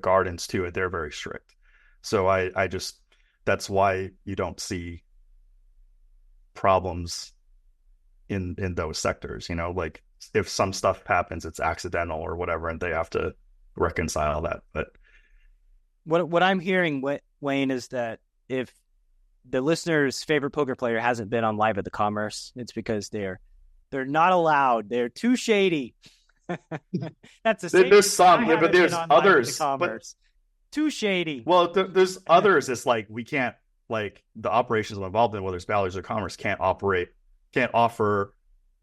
Gardens too, and they're very strict. So I just, that's why you don't see problems in those sectors, like if some stuff happens, it's accidental or whatever, and they have to reconcile that. But what I'm hearing, Wayne, is that if the listener's favorite poker player hasn't been on Live at the Commerce, it's because they're not allowed. They're too shady. That's a there's some, but there's others. But too shady. Well, there's others. It's like we can't, like the operations I'm involved in, whether it's Bally's or Commerce, can't offer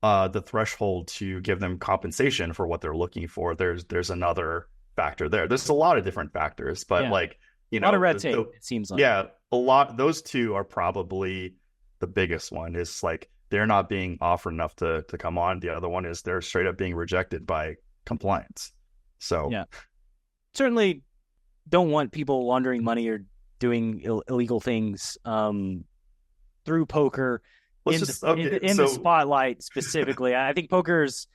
the threshold to give them compensation for what they're looking for. There's another factor there. There's a lot of different factors, but a lot of red tape. It seems like a lot. Those two are probably the biggest one. Is like they're not being offered enough to come on. The other one is they're straight up being rejected by compliance. So certainly don't want people laundering money or doing illegal things through poker in the spotlight specifically. I think poker's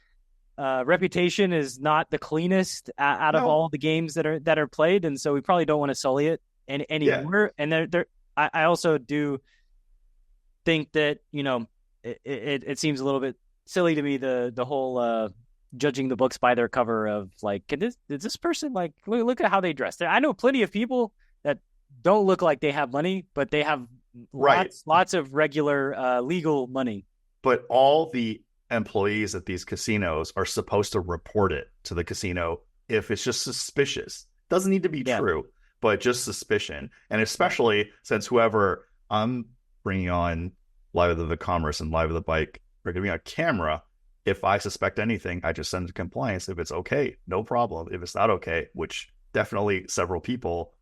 reputation is not the cleanest out of all the games that are played, and so we probably don't want to sully it anymore. Yeah. And I also do think that it seems a little bit silly to me, the whole judging the books by their cover of like, is this person like look at how they dress. I know plenty of people that don't look like they have money, but they have lots of regular legal money. But all the employees at these casinos are supposed to report it to the casino if it's just suspicious. Doesn't need to be true, but just suspicion. And especially since whoever I'm bringing on Live of the Commerce and Live of the Bike are going to be on camera, if I suspect anything, I just send it to compliance. If it's okay, no problem. If it's not okay, which definitely several people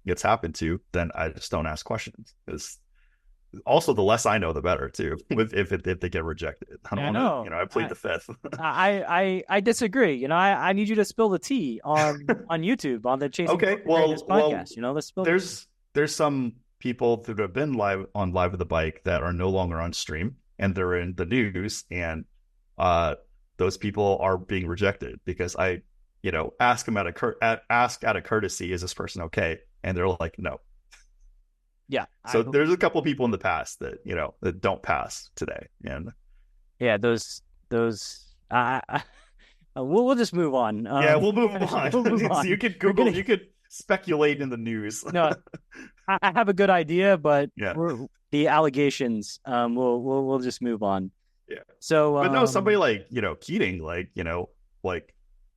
it's happened to, then I just don't ask questions. Because also the less I know, the better too. If they get rejected, I don't I want to. know. I plead the fifth. I disagree. I need you to spill the tea on YouTube on the Chasing Okay, Poker Greatness well, podcast. Let's spill the tea. there's some people that have been live with the bike that are no longer on stream, and they're in the news, and uh, those people are being rejected because I, ask them ask out of courtesy, is this person okay? And they're like, no. Yeah. So there's a couple of people in the past that that don't pass today, and yeah, those. We'll just move on. yeah, we'll move on. We'll move on. So you could Google, you could speculate in the news. No, I have a good idea, but Yeah. the allegations. We'll just move on. Yeah. So, but no, somebody like Keating, like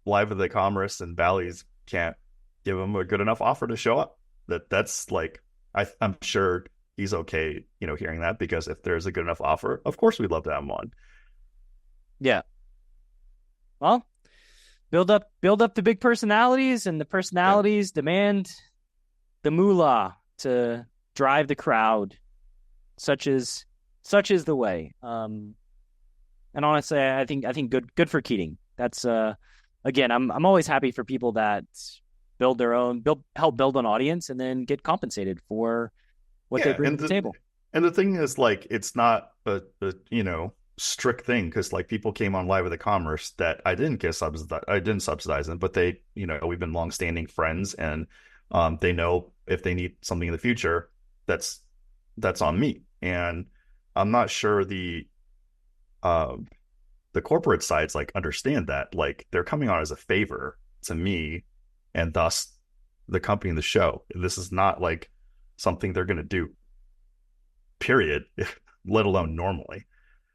Live of the Commerce and Bally's can't give him a good enough offer to show up. That's like I'm sure he's okay, hearing that, because if there's a good enough offer, of course we'd love to have him on. Yeah. Well, build up the big personalities, and the personalities demand the moolah to drive the crowd. Such is the way. And honestly, I think good for Keating. That's again, I'm always happy for people that help build an audience and then get compensated for what they bring to the table. And the thing is, like, it's not a strict thing, because like people came on Live with the Commerce that I didn't subsidize them, but they, we've been longstanding friends, and they know if they need something in the future, that's on me. And I'm not sure the corporate sides understand that, like, they're coming on as a favor to me, and thus the company and the show. This is not like something they're going to do, period, let alone normally.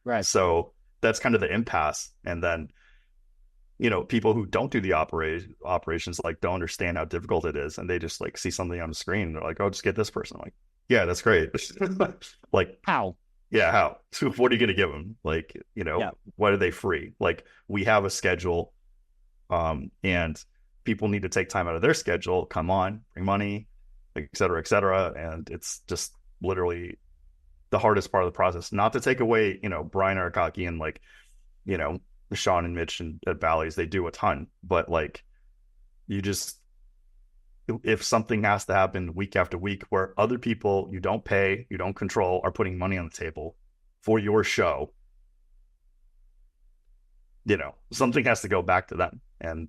Right. So that's kind of the impasse. And then, people who don't do the operations don't understand how difficult it is, and they just see something on the screen, and they're like, "Oh, just get this person." I'm like, yeah, that's great. Like, how? Yeah, how? So what are you going to give them? What are they free? Like, we have a schedule, and people need to take time out of their schedule, come on, bring money, et cetera, and it's just literally the hardest part of the process. Not to take away, Brian Arakaki and Sean and Mitch and at Bally's, they do a ton, but if something has to happen week after week where other people you don't pay, you don't control, are putting money on the table for your show, something has to go back to them. And,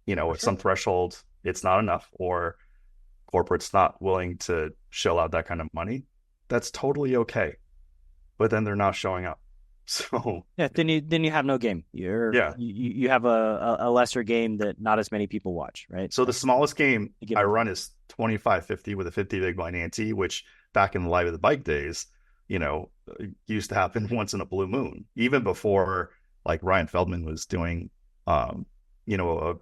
at some threshold, it's not enough, or corporate's not willing to shell out that kind of money, that's totally okay. But then they're not showing up. So yeah, then you have no game. You have a lesser game that not as many people watch, right? So the smallest game I run is 25-50 with a 50 big blind ante, which back in the Live of the Bike days, used to happen once in a blue moon, even before Ryan Feldman was doing a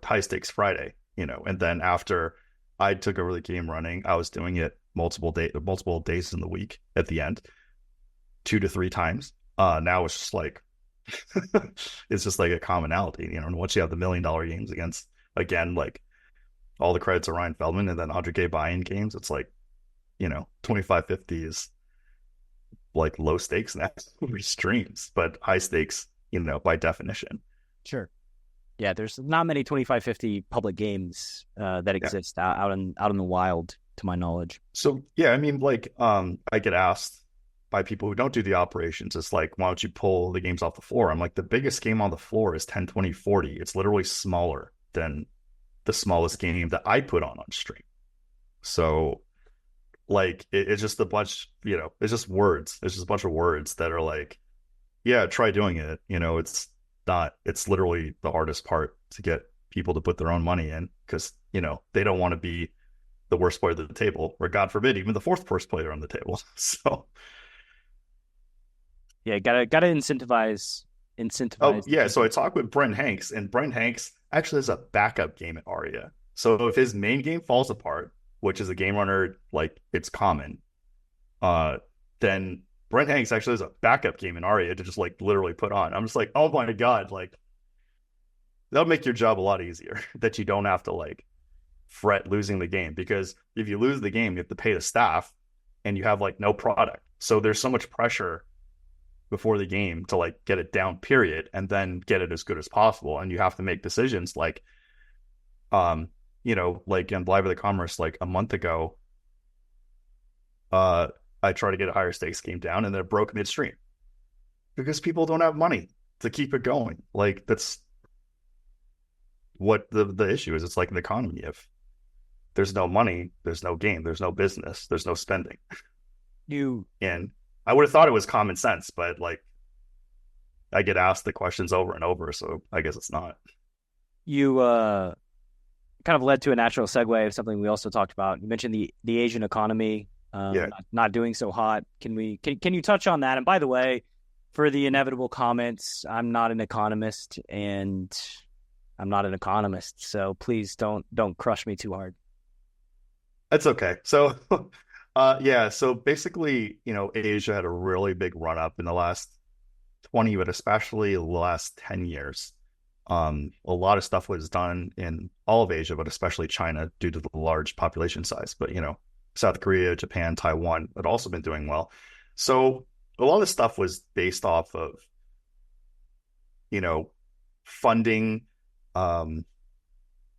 high stakes Friday, and then after I took over the game running, I was doing it multiple days in the week at the end, 2 to 3 times. Now it's just it's just a commonality, and once you have the $1 million games against, again, all the credits are Ryan Feldman, and then 100K buy-in games, it's 25-50 is low stakes now streams, but high stakes, by definition. Sure. Yeah, there's not many 25-50 public games that exist out in the wild, to my knowledge. So yeah, I mean, I get asked by people who don't do the operations, it's why don't you pull the games off the floor? I'm like, the biggest game on the floor is 10, 20, 40. It's literally smaller than the smallest game that I put on stream. So it's just a bunch, it's just words. It's just a bunch of words that are yeah, try doing it. It's literally the hardest part to get people to put their own money in, because, they don't want to be the worst player at the table, or God forbid, even the fourth worst player on the table. So yeah, gotta incentivize. Oh yeah, so I talked with Brent Hanks, and Brent Hanks actually has a backup game at Aria. So if his main game falls apart, which is a game runner, it's common, then Brent Hanks actually has a backup game in Aria to just literally put on. I'm just oh my God, that'll make your job a lot easier, that you don't have to fret losing the game, because if you lose the game, you have to pay the staff, and you have like no product. So there's so much pressure before the game to like get it down, period, and then get it as good as possible. And you have to make decisions like, like in Live of the Commerce, like a month ago, I tried to get a higher stakes game down and then it broke midstream because people don't have money to keep it going. Like that's what the issue is. It's like an economy. If there's no money, there's no game, there's no business, there's no spending. And I would have thought it was common sense, but like I get asked the questions over and over, so I guess it's not. You kind of led to a natural segue of something we also talked about. You mentioned the Asian economy not doing so hot. Can you touch on that? And by the way, for the inevitable comments, I'm not an economist, so please don't crush me too hard. That's okay. So so basically, Asia had a really big run up in the last 20, but especially the last 10 years. A lot of stuff was done in all of Asia, but especially China due to the large population size. But, South Korea, Japan, Taiwan had also been doing well. So a lot of this stuff was based off of, funding, running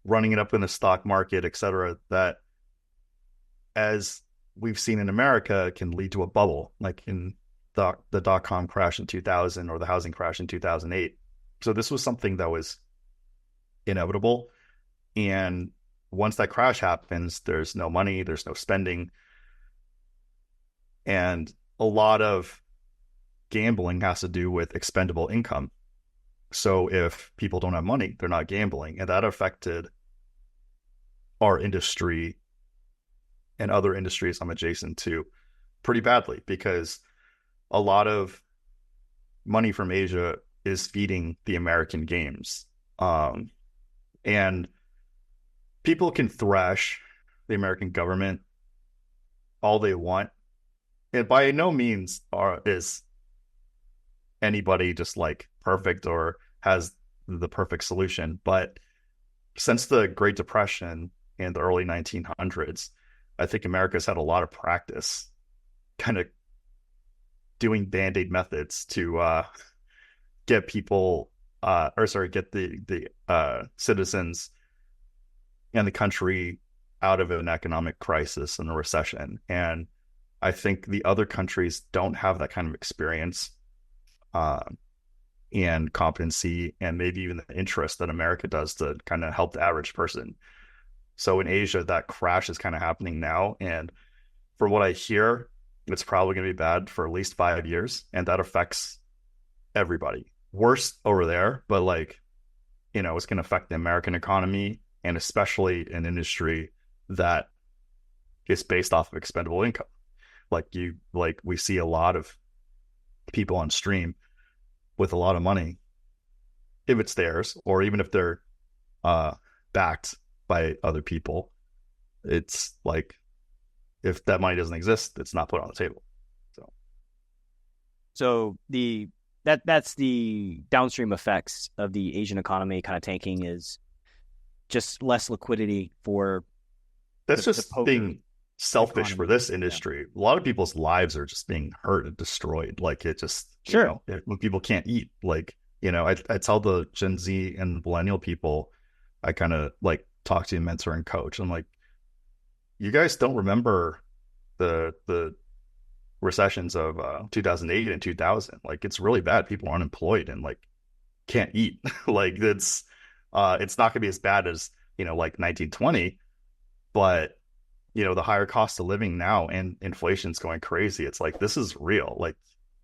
it up in the stock market, et cetera, that as we've seen in America can lead to a bubble, like in the dot-com crash in 2000 or the housing crash in 2008. So this was something that was inevitable. And once that crash happens, there's no money, there's no spending. And a lot of gambling has to do with expendable income. So if people don't have money, they're not gambling. And that affected our industry and other industries I'm adjacent to pretty badly, because a lot of money from Asia is feeding the American games. And people can thrash the American government all they want. And by no means is anybody just like perfect or has the perfect solution. But since the Great Depression and the early 1900s, I think America's had a lot of practice kind of doing Band-Aid methods to get people, get the citizens and the country out of an economic crisis and a recession. And I think the other countries don't have that kind of experience and competency and maybe even the interest that America does to kind of help the average person. So in Asia, that crash is kind of happening now. And from what I hear, it's probably going to be bad for at least 5 years. And that affects everybody. Worse over there, but it's going to affect the American economy, and especially an industry that is based off of expendable income. We see a lot of people on stream with a lot of money, if it's theirs, or even if they're backed by other people. It's like, if that money doesn't exist, it's not put on the table. So that's the downstream effects of the Asian economy kind of tanking, is just less liquidity for being selfish economy for this industry. Yeah. A lot of people's lives are just being hurt and destroyed. Like it just, when people can't eat, I tell the Gen Z and millennial people, I kind of talk to, mentor and coach. I'm like, you guys don't remember the recessions of 2008 and 2000. It's really bad. People are unemployed and can't eat. It's not going to be as bad as 1920, but the higher cost of living now and inflation's going crazy. It's this is real.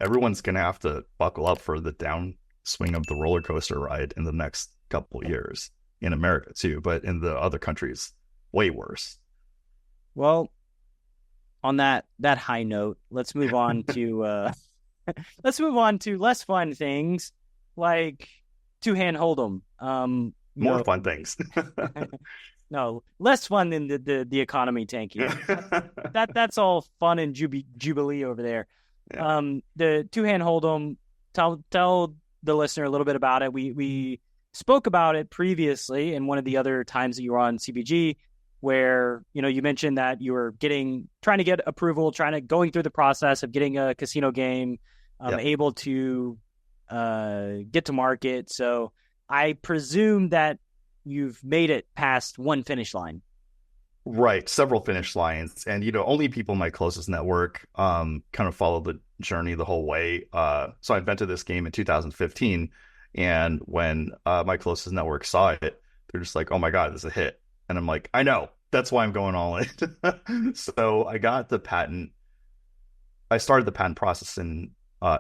Everyone's going to have to buckle up for the downswing of the roller coaster ride in the next couple of years, in America too, but in the other countries way worse. Well, on that high note, let's move on to less fun things like two-hand hold'em. More fun things. No, less fun than the economy tanking. That's all fun and jubilee over there. Yeah. The two-hand hold'em. Tell the listener a little bit about it. We spoke about it previously in one of the other times that you were on CBG, where, you mentioned that you were trying to get approval, going through the process of getting a casino game, Yep. able to get to market. So I presume that you've made it past one finish line. Right, several finish lines, and only people in my closest network kind of follow the journey the whole way. So I invented this game in 2015, and when my closest network saw it, they're just like, "Oh my God, this is a hit!" And I'm like, "I know, that's why I'm going all in." So I got the patent. I started the patent process in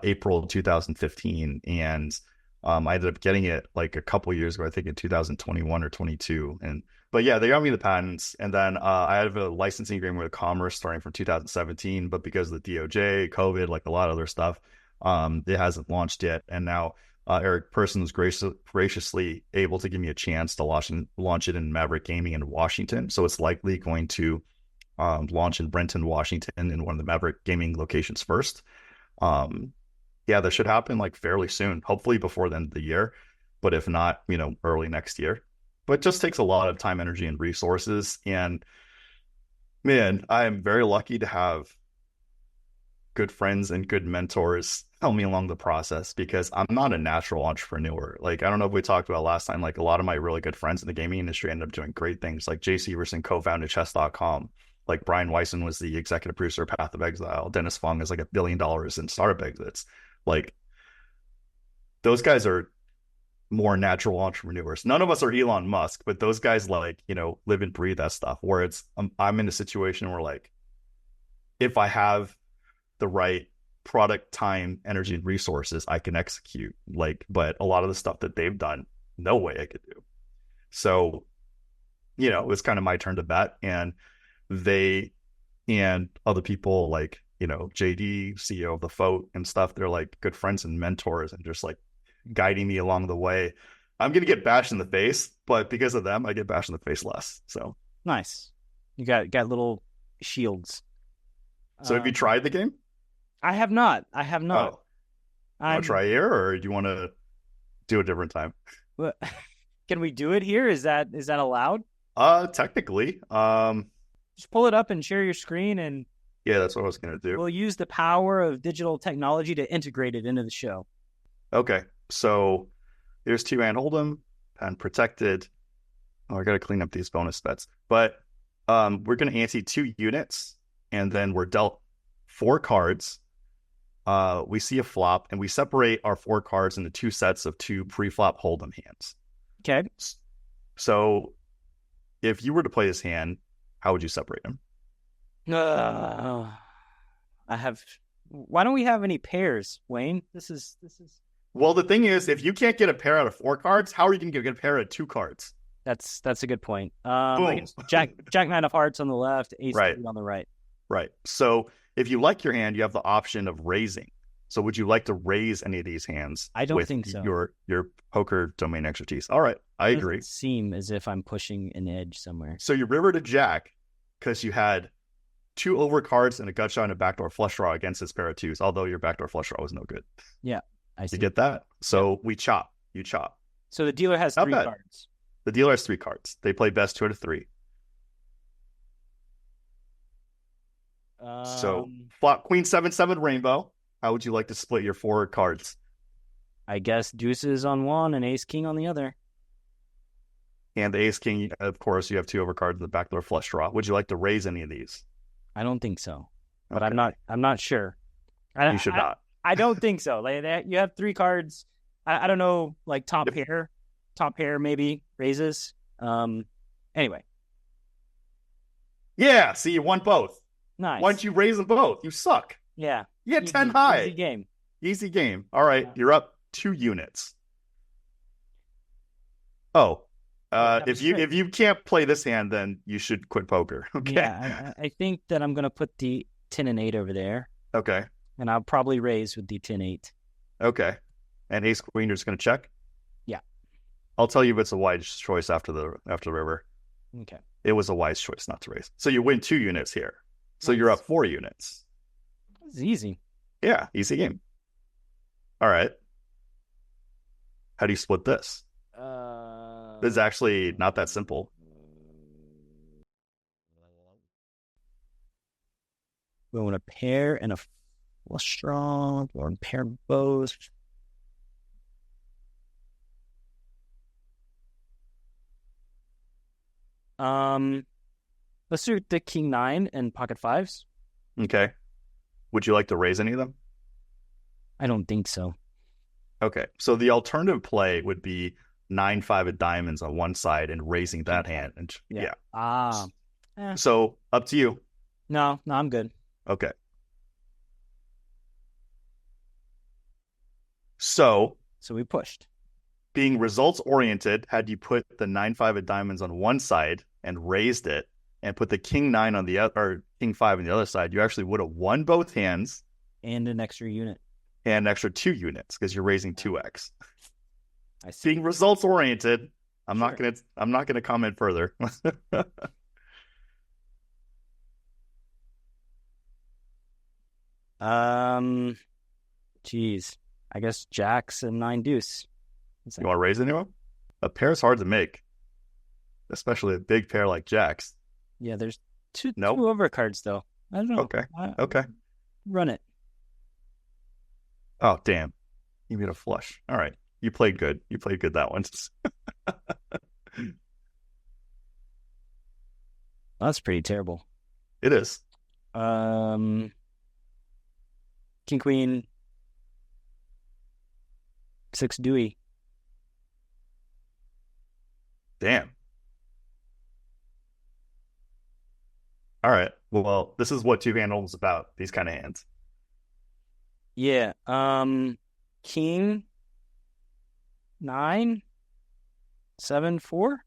April of 2015, and I ended up getting it like a couple years ago, I think in 2021 or 22. But yeah, they got me the patents, and then I have a licensing agreement with Commerce starting from 2017. But because of the DOJ, COVID, like a lot of other stuff, it hasn't launched yet. And now Eric Person was graciously able to give me a chance to launch it in Maverick Gaming in Washington. So it's likely going to launch in Brenton, Washington, in one of the Maverick Gaming locations first. Yeah, that should happen like fairly soon, hopefully before the end of the year. But if not, early next year. But it just takes a lot of time, energy, and resources. And man, I am very lucky to have good friends and good mentors help me along the process, because I'm not a natural entrepreneur. Like, I don't know if we talked about last time, like a lot of my really good friends in the gaming industry ended up doing great things. Like JC Everson co-founded chess.com. Like Brian Weissman was the executive producer of Path of Exile. Dennis Fung is like $1 billion in startup exits. Like, those guys are more natural entrepreneurs. None of us are Elon Musk, but those guys live and breathe that stuff, where I'm in a situation where like, if I have the right product, time, energy, and resources, I can execute. But a lot of the stuff that they've done, no way I could do. So, it was kind of my turn to bet, and they and other people like, JD, CEO of the Foat and stuff, they're like good friends and mentors and just like guiding me along the way. I'm going to get bashed in the face, but because of them, I get bashed in the face less. So nice. You got little shields. So have you tried the game? I have not. Oh, you want to try here, or do you want to do a different time? Can we do it here? Is that allowed? Technically. Just pull it up and share your screen, and yeah, that's what I was gonna do. We'll use the power of digital technology to integrate it into the show. Okay, so here's two-hand hold'em and protected. Oh, I gotta clean up these bonus bets. But we're gonna ante 2 units, and then we're dealt 4 cards. We see a flop, and we separate our 4 cards into 2 sets of 2 pre-flop hold'em hands. Okay. So if you were to play this hand, how would you separate them? Why don't we have any pairs, Wayne? This is. Well, the thing is, if you can't get a pair out of 4 cards, how are you going to get a pair out of 2 cards? That's a good point. Boom. Jack 9 of hearts on the left, ace right. 3 on the right. Right. So if you like your hand, you have the option of raising. So would you like to raise any of these hands? I don't think so. Your poker domain expertise. All right, I agree. It seem as if I'm pushing an edge somewhere. So you river to Jack because you had 2 over cards and a gut shot and a backdoor flush draw against his pair of 2s, although your backdoor flush draw was no good. Yeah, I see. You get that? So we chop. You chop. So the dealer has 3 cards. The dealer has 3 cards. They play best 2 out of 3. So flop queen 7/7 rainbow. How would you like to split your 4 cards? I guess deuces on one and ace king on the other. And the ace king, of course, you have 2 over cards in the backdoor flush draw. Would you like to raise any of these? I don't think so, but okay. I'm not sure. You should not. I don't think so. Like you have 3 cards. I don't know, like top pair maybe raises. Anyway. Yeah. See, you won both. Nice. Why don't you raise them both? You suck. Yeah. You had 10 high. Easy game. All right. Yeah. You're up 2 units. Oh. If you can't play this hand, then you should quit poker. Okay. Yeah, I think that I'm gonna put the 10 and 8 over there. Okay. And I'll probably raise with the 10-8. Okay. And ace queen, you're just gonna check? Yeah. I'll tell you if it's a wise choice after the river. Okay. It was a wise choice not to raise. So you win 2 units here. So nice. You're up 4 units. It's easy. Yeah, easy game. All right. How do you split this? This is actually not that simple. We want a pair and a flush draw, or a pair of both. Let's do the king nine and pocket fives. Okay. Would you like to raise any of them? I don't think so. Okay. So the alternative play would be 9-5 of diamonds on one side and raising that hand. And yeah. So up to you. No, I'm good. Okay. So we pushed. Being results oriented, had you put the 9-5 of diamonds on one side and raised it and put the king 9 on the other, or king 5 on the other side, you actually would have won both hands and an extra unit and an extra 2 units because you're raising 2x. I see. Being results oriented, I'm not gonna comment further. Geez, I guess jacks and 9 deuce. You want to raise anyone? A pair is hard to make, especially a big pair like jacks. Yeah, there's two overcards though. I don't know. Okay. Run it. Oh damn! You made a flush. All right, you played good. That one. That's pretty terrible. It is. King queen 6 Dewey. Damn. All right. Well, this is what two-hand is about. These kind of hands. Yeah. King 9 7 4.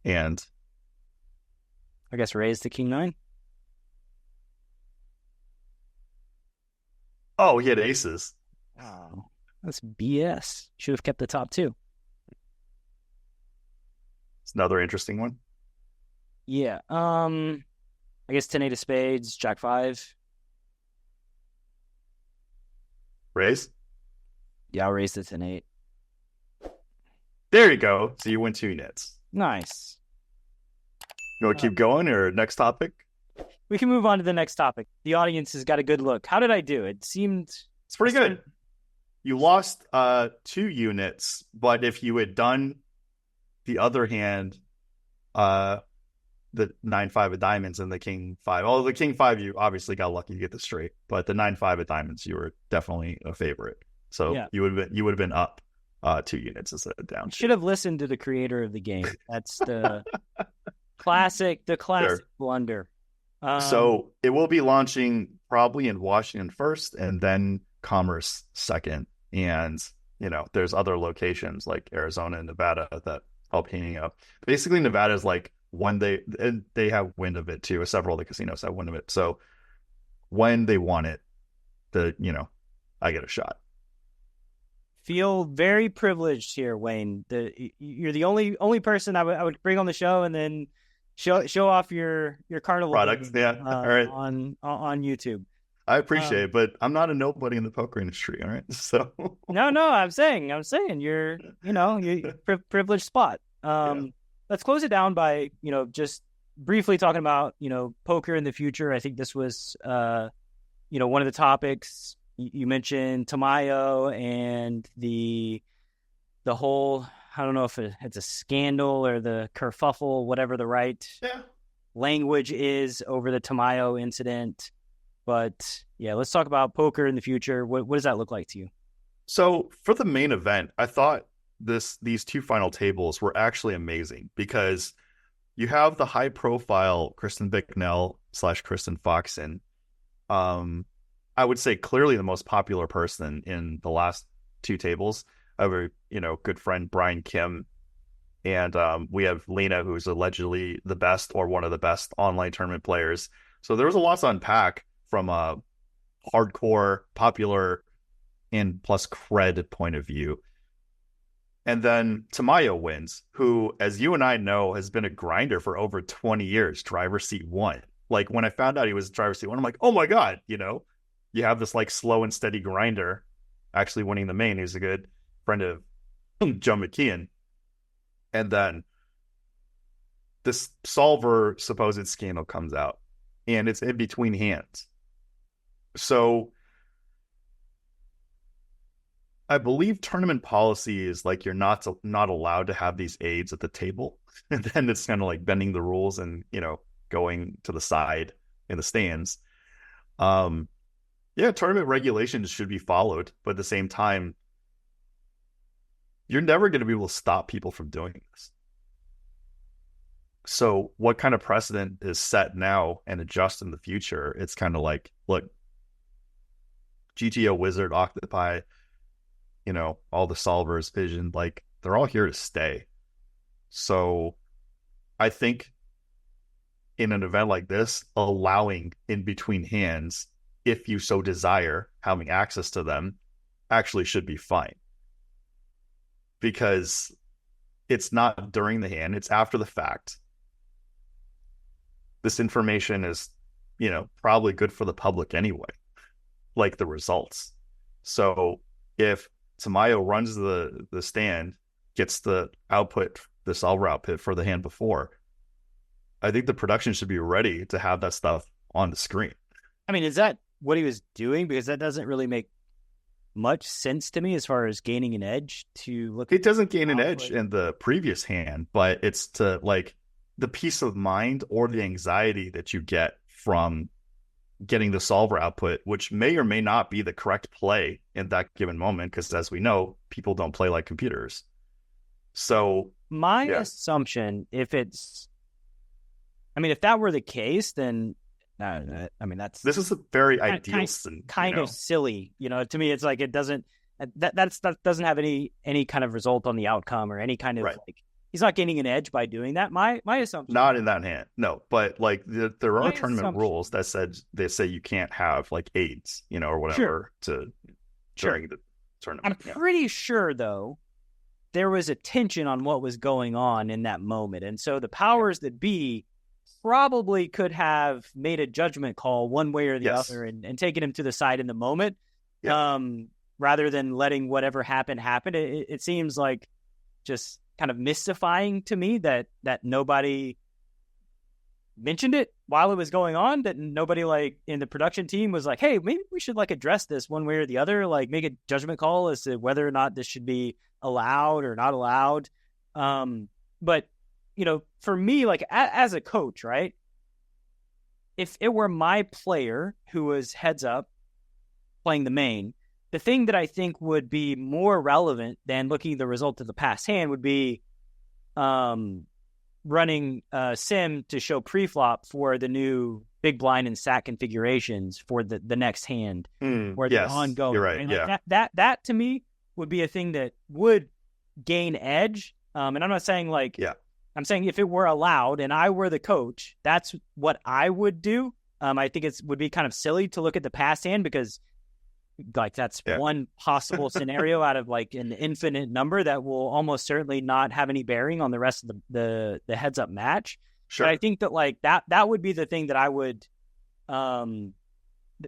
And I guess raise the king 9. Oh, he had aces. Wow. That's BS. Should have kept the top 2. It's another interesting one. Yeah. I guess 10-8 of spades, jack 5. Raise? Yeah, I'll raise the 10-8. There you go. So you win 2 units. Nice. You want to keep going or next topic? We can move on to the next topic. The audience has got a good look. How did I do? It seemed... It's pretty good. You lost 2 units, but if you had done the other hand, the 9-5 of diamonds and the king 5. Although the king 5, you obviously got lucky to get this straight, but the 9-5 of diamonds, you were definitely a favorite. So yeah. you would have been up 2 units instead of down. Should have listened to the creator of the game. That's the classic blunder. So it will be launching probably in Washington first, and then Commerce second. And there's other locations like Arizona and Nevada that help heating up. Basically, Nevada is like when they have wind of it too. Several of the casinos have wind of it. So when they want it, I get a shot. Feel very privileged here, Wayne. You're the only person I would bring on the show and then show off your carnival products. Yeah, all right. on YouTube. I appreciate it, but I'm not a nobody in the poker industry. All right, so no, I'm saying you're privileged spot. Let's close it down by just briefly talking about poker in the future. I think this was one of the topics you mentioned, Tamayo and the whole, I don't know if it's a scandal or the kerfuffle, whatever the right language is over the Tamayo incident. But yeah, let's talk about poker in the future. What does that look like to you? So for the main event, I thought these 2 final tables were actually amazing because you have the high profile Kristen Bicknell / Kristen Foxen. I would say clearly the most popular person in the last 2 tables. I have a good friend Brian Kim, and we have Lena, who's allegedly the best or one of the best online tournament players. So there was a lot to unpack from a hardcore, popular, and plus cred point of view. And then Tamayo wins, who, as you and I know, has been a grinder for over 20 years, driver's seat 1. Like when I found out he was driver's seat 1, I'm like, oh my God, you have this like slow and steady grinder actually winning the main. He's a good friend of Joe McKeon. And then this solver supposed scandal comes out. and it's in between hands. So I believe tournament policy is like you're not allowed to have these aides at the table, and then it's kind of like bending the rules and going to the side in the stands. Yeah, tournament regulations should be followed, but at the same time, you're never going to be able to stop people from doing this. So what kind of precedent is set now and adjust in the future? It's kind of like, look, GTO, Wizard, Octopi, all the solvers, Vision, like they're all here to stay. So I think in an event like this, allowing in between hands, if you so desire, having access to them actually should be fine. Because it's not during the hand, it's after the fact. This information is, probably good for the public anyway, like the results. So if Tamayo runs the stand, gets the solver output for the hand before, I think the production should be ready to have that stuff on the screen. I mean, is that what he was doing? Because that doesn't really make much sense to me as far as gaining an edge to look. It doesn't gain an edge in the previous hand, but it's to like the peace of mind or the anxiety that you get from getting the solver output, which may or may not be the correct play in that given moment, because as we know, people don't play like computers. So my assumption, if that were the case, then this is a very ideal kind of silly. To me, it's like it doesn't that doesn't have any kind of result on the outcome or any kind of like he's not gaining an edge by doing that. My assumption, not in that hand, no. But like there are tournament rules that say you can't have like aids, or whatever during the tournament. I'm pretty sure though there was a tension on what was going on in that moment, and so the powers that be probably could have made a judgment call one way or the other and taken him to the side in the moment, rather than letting whatever happened. It seems like just kind of mystifying to me that nobody mentioned it while it was going on, that nobody like in the production team was like, hey, maybe we should like address this one way or the other, like make a judgment call as to whether or not this should be allowed or not allowed. But for me, like as a coach, right? If it were my player who was heads up playing the main, the thing that I think would be more relevant than looking at the result of the pass hand would be running sim to show preflop for the new big blind and sack configurations for the next hand or the ongoing. You're right. Like that to me would be a thing that would gain edge. And I'm not saying like I'm saying if it were allowed and I were the coach, that's what I would do. I think it would be kind of silly to look at the pass hand because like that's one possible scenario out of like an infinite number that will almost certainly not have any bearing on the rest of the heads up match. Sure. But I think that like that would be the thing that I would that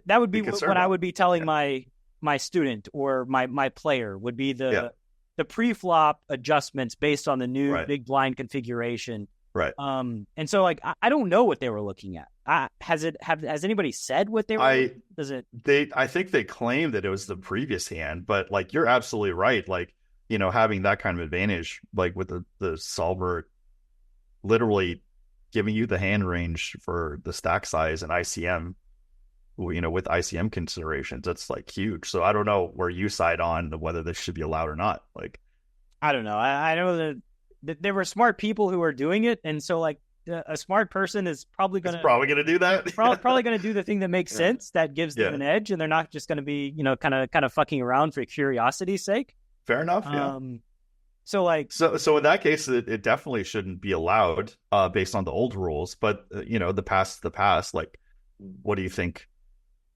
would be what I would be telling my student or my player would be the pre-flop adjustments based on the new big blind configuration. Right. And so like I don't know what they were looking at. Has anybody said what they were? I think they claimed that it was the previous hand, but like you're absolutely right. Like having that kind of advantage, like with the solver, literally giving you the hand range for the stack size and ICM, with ICM considerations, that's like huge. So I don't know where you side on whether this should be allowed or not. Like, I don't know. I know that there were smart people who were doing it, and so like a smart person is probably going to do that. probably going to do the thing that makes sense, that gives them an edge, and they're not just going to be kind of fucking around for curiosity's sake. Fair enough. So in that case, it definitely shouldn't be allowed based on the old rules. But the past. Like, what do you think?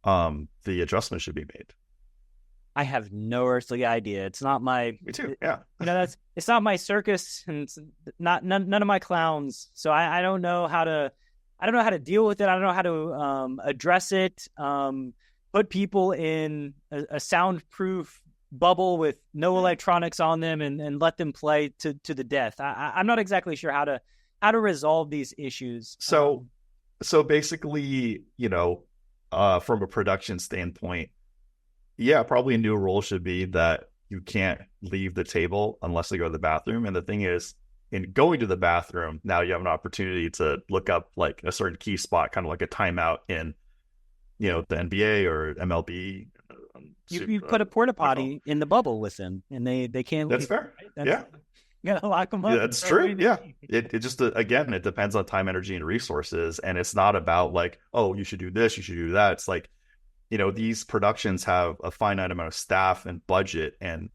The adjustment should be made. I have no earthly idea. It's not my. Me too. Yeah. It's not my circus, and it's none of my clowns. So I don't know how to. I don't know how to deal with it. I don't know how to address it. Put people in a soundproof bubble with no electronics on them and let them play to the death. I'm not exactly sure how to resolve these issues. So So basically, from a production standpoint, yeah, probably a new rule should be that you can't leave the table unless they go to the bathroom. And the thing is, in going to the bathroom, now you have an opportunity to look up like a certain key spot, kind of like a timeout in, the NBA or MLB. You put a porta potty in the bubble with them, and they can't That's leave. fair. Right? That's, Yeah. You gotta lock them up. Yeah, that's true. Yeah. It just, again, it depends on time, energy, and resources. And it's not about like, oh, you should do this, you should do that. It's like, these productions have a finite amount of staff and budget and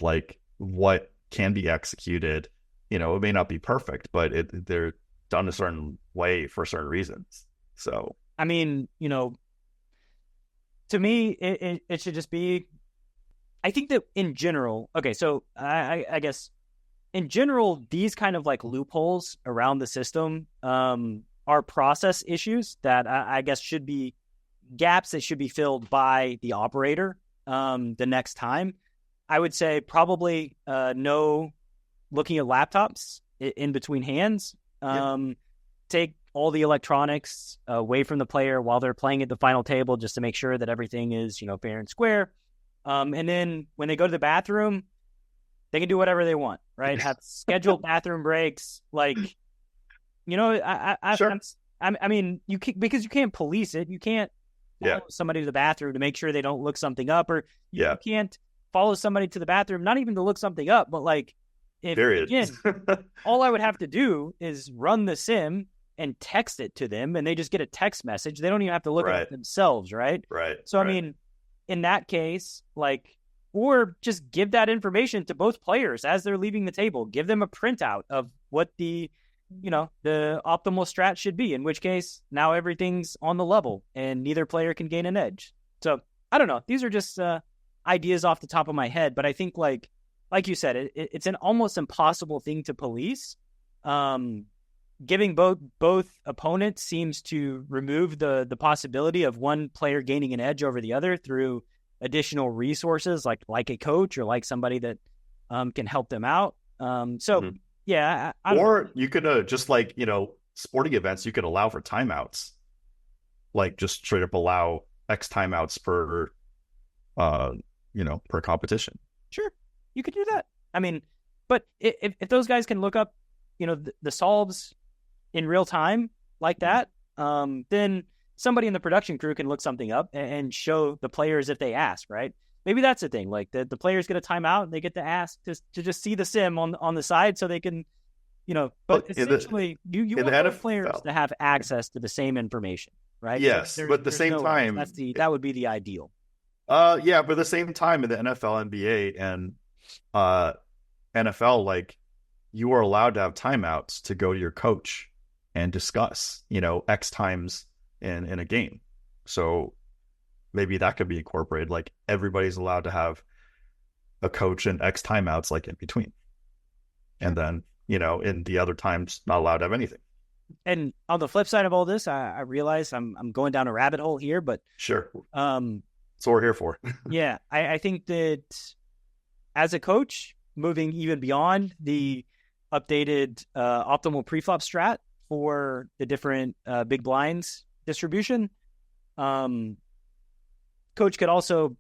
like what can be executed. It may not be perfect, but they're done a certain way for certain reasons. So, I mean, to me, it should just be, I think that in general, okay, so I guess in general, these kind of like loopholes around the system are process issues that I guess should be gaps that should be filled by the operator the next time. I would say probably no looking at laptops in between hands. Take all the electronics away from the player while they're playing at the final table just to make sure that everything is, fair and square. And then when they go to the bathroom, they can do whatever they want, right? Have scheduled bathroom breaks. Like, sure. I mean, because you can't police it. You can't follow somebody to the bathroom to make sure they don't look something up, or you can't follow somebody to the bathroom, not even to look something up, but like, again, all I would have to do is run the sim and text it to them, and they just get a text message. They don't even have to look at it themselves, right? Right. So, I mean, in that case, like, or just give that information to both players as they're leaving the table. Give them a printout of what the optimal strat should be, in which case now everything's on the level and neither player can gain an edge. So, I don't know. These are just ideas off the top of my head, but I think like you said, it's an almost impossible thing to police. Giving both opponents seems to remove the possibility of one player gaining an edge over the other through additional resources, like a coach or like somebody that can help them out. Yeah. Or you could just like, sporting events, you could allow for timeouts, like just straight up allow X timeouts per competition. Sure. You could do that. I mean, but if those guys can look up, the solves in real time like that, then somebody in the production crew can look something up and show the players if they ask, right? Maybe that's the thing. Like the players get a timeout and they get to ask to just see the sim on the side so they can, but essentially you want the players to have access to the same information, right? Yes, but at the same time, that would be the ideal. But at the same time in the NFL, NBA, and NFL, like you are allowed to have timeouts to go to your coach and discuss, X times in a game. So maybe that could be incorporated. Like everybody's allowed to have a coach and X timeouts like in between. And then, in the other times, not allowed to have anything. And on the flip side of all this, I realize I'm going down a rabbit hole here, but sure. That's what we're here for. Yeah. I think that as a coach, moving even beyond the updated optimal preflop strat for the different big blinds distribution, coach could also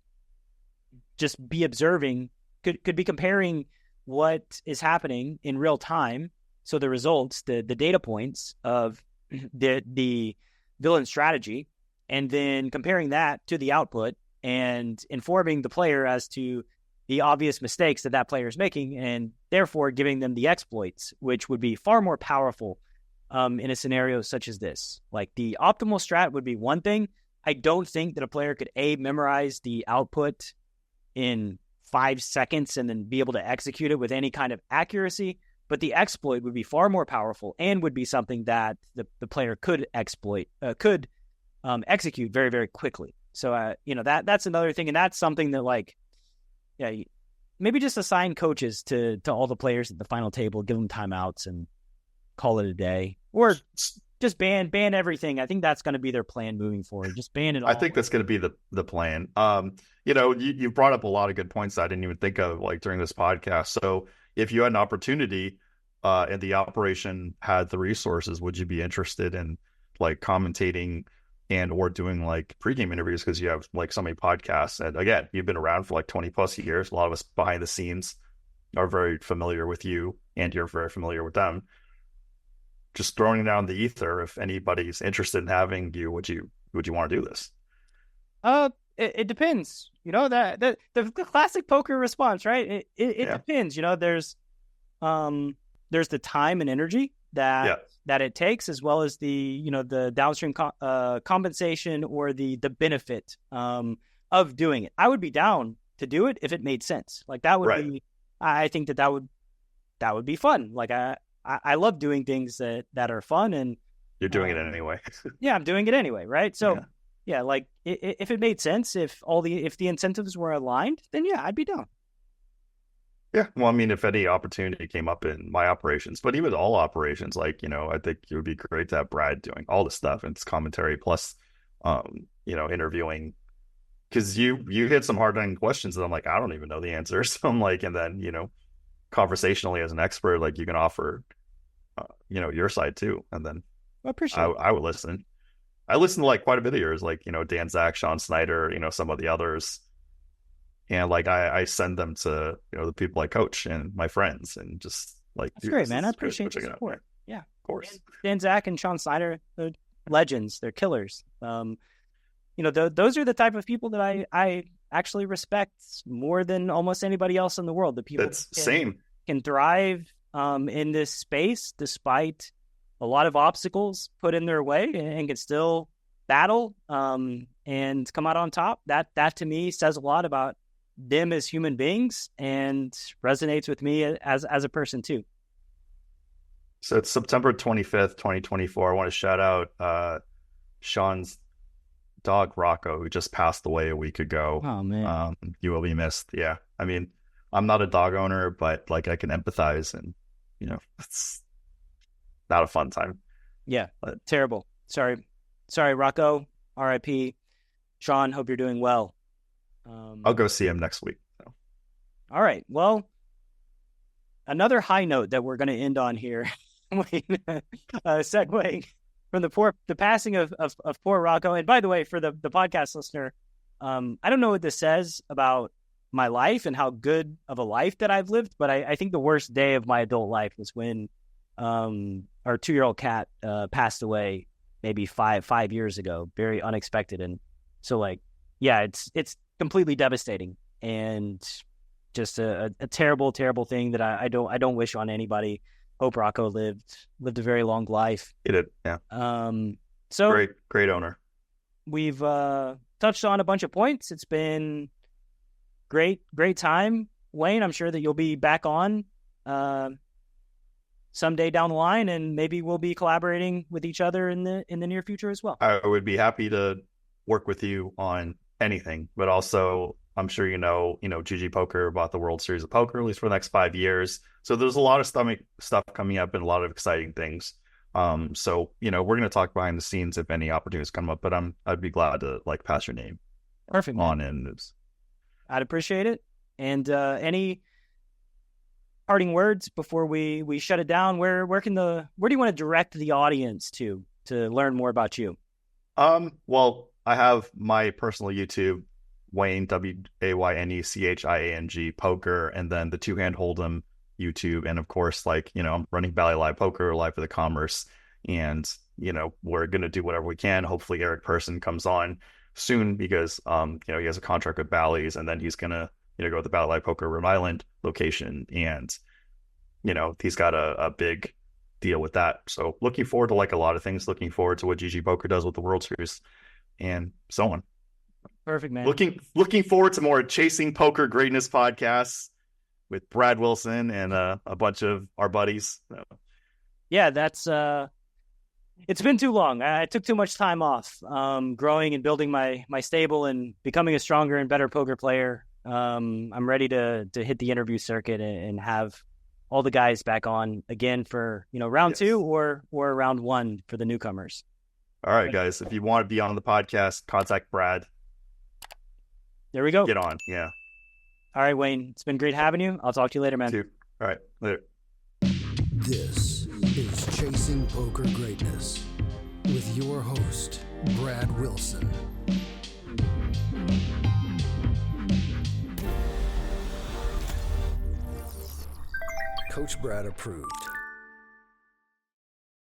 just be observing, could be comparing what is happening in real time. So the results, the data points of the villain strategy, and then comparing that to the output and informing the player as to the obvious mistakes that player is making, and therefore giving them the exploits, which would be far more powerful in a scenario such as this. Like the optimal strat would be one thing. I don't think that a player could memorize the output in 5 seconds and then be able to execute it with any kind of accuracy. But the exploit would be far more powerful and would be something that the player could execute very, very quickly. So, that's another thing. And that's something that maybe just assign coaches to all the players at the final table, give them timeouts and call it a day, or just ban everything. I think that's going to be their plan moving forward. Just ban it all. I think that's going to be the plan. You brought up a lot of good points that I didn't even think of during this podcast. So if you had an opportunity and the operation had the resources, would you be interested in like commentating and or doing like pregame interviews because you have like so many podcasts. And again, you've been around for like 20 plus years. A lot of us behind the scenes are very familiar with you, and you're very familiar with them. Just throwing it down the ether. If anybody's interested in having you, would you want to do this? It depends. You know, that the classic poker response, right? It depends. You know, there's the time and energy that it takes, as well as the downstream compensation or the benefit of doing it. I would be down to do it if it made sense. Like that would be. I think that would be fun. Like I love doing things that are fun, and you're doing it anyway. Yeah, I'm doing it anyway, right? So like if it made sense, if the incentives were aligned, then yeah, I'd be down. Yeah, well, I mean, if any opportunity came up in my operations, but even all operations, like, I think it would be great to have Brad doing all the stuff and it's commentary plus, interviewing, because you hit some hard-hitting questions that I'm like, I don't even know the answers. So I'm like, and then, conversationally as an expert, like you can offer, your side too. And then I appreciate it. I would listen. I listen to like quite a bit of yours, like, Dan Zach, Sean Snyder, some of the others. And like I send them to the people I coach and my friends, and just like that's great, man. I appreciate the support. Yeah, of course. Dan Zach and Sean Snyder, they're legends. They're killers. Those are the type of people that I actually respect more than almost anybody else in the world. The people that can thrive in this space despite a lot of obstacles put in their way, and can still battle and come out on top. That to me says a lot about them as human beings and resonates with me as a person too. So it's September 25th, 2024. I want to shout out Sean's dog Rocco, who just passed away a week ago. Oh man. You will be missed. Yeah. I mean, I'm not a dog owner, but like I can empathize, and it's not a fun time. Yeah. But terrible. Sorry, Rocco. RIP. Sean, hope you're doing well. I'll go see him next week. So. All right. Well, another high note that we're going to end on here, segueing from the passing of poor Rocco. And by the way, for the podcast listener, I don't know what this says about my life and how good of a life that I've lived, but I think the worst day of my adult life was when our 2-year-old cat passed away maybe five years ago, very unexpected. And so like, yeah, it's completely devastating and just a terrible, terrible thing that I don't wish on anybody. Hope Rocco lived a very long life. He did, yeah. So great owner. We've touched on a bunch of points. It's been great time, Wayne. I'm sure that you'll be back on someday down the line, and maybe we'll be collaborating with each other in the near future as well. I would be happy to work with you on anything, but also I'm sure GG Poker bought the World Series of Poker, at least for the next 5 years. So there's a lot of stuff coming up and a lot of exciting things. So we're going to talk behind the scenes if any opportunities come up, but I'd be glad to like pass your name. Perfect, on in. I'd appreciate it. And any parting words before we shut it down? Where do you want to direct the audience to learn more about you? Well, I have my personal YouTube, Wayne, WAYNECHIANG Poker, and then the Two Hand Hold'em YouTube. And of course, I'm running Bally Live Poker, Live for the Commerce. And, we're going to do whatever we can. Hopefully Eric Person comes on soon because, he has a contract with Bally's, and then he's going to, go to the Bally Live Poker Rhode Island location. And, he's got a big deal with that. So looking forward to like a lot of things, looking forward to what GG Poker does with the World Series and so on. Perfect, man. Looking forward to more Chasing Poker Greatness podcasts with Brad Wilson and a bunch of our buddies. Yeah, that's it's been too long. I took too much time off growing and building my stable and becoming a stronger and better poker player. I'm ready to hit the interview circuit and have all the guys back on again for round 2 or round 1 for the newcomers. All right, guys. If you want to be on the podcast, contact Brad. There we go. Get on. Yeah. All right, Wayne. It's been great having you. I'll talk to you later, man. All right. Later. This is Chasing Poker Greatness. with your host, Brad Wilson. Coach Brad approved.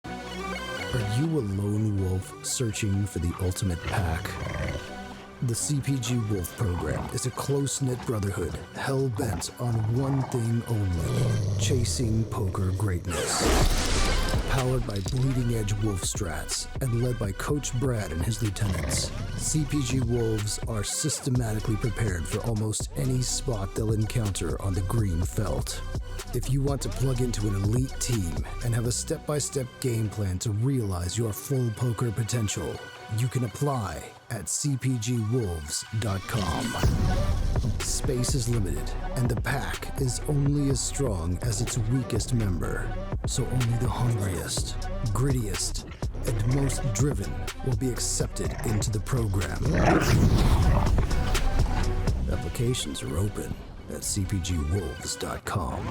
Are you a lone wolf searching for the ultimate pack? The CPG Wolf program is a close-knit brotherhood hell-bent on one thing only: chasing poker greatness. Powered by bleeding-edge wolf strats and led by Coach Brad and his lieutenants, CPG Wolves are systematically prepared for almost any spot they'll encounter on the green felt. If you want to plug into an elite team and have a step-by-step game plan to realize your full poker potential, you can apply at cpgwolves.com. Space is limited, and the pack is only as strong as its weakest member. So only the hungriest, grittiest, and most driven will be accepted into the program. Applications are open at cpgwolves.com.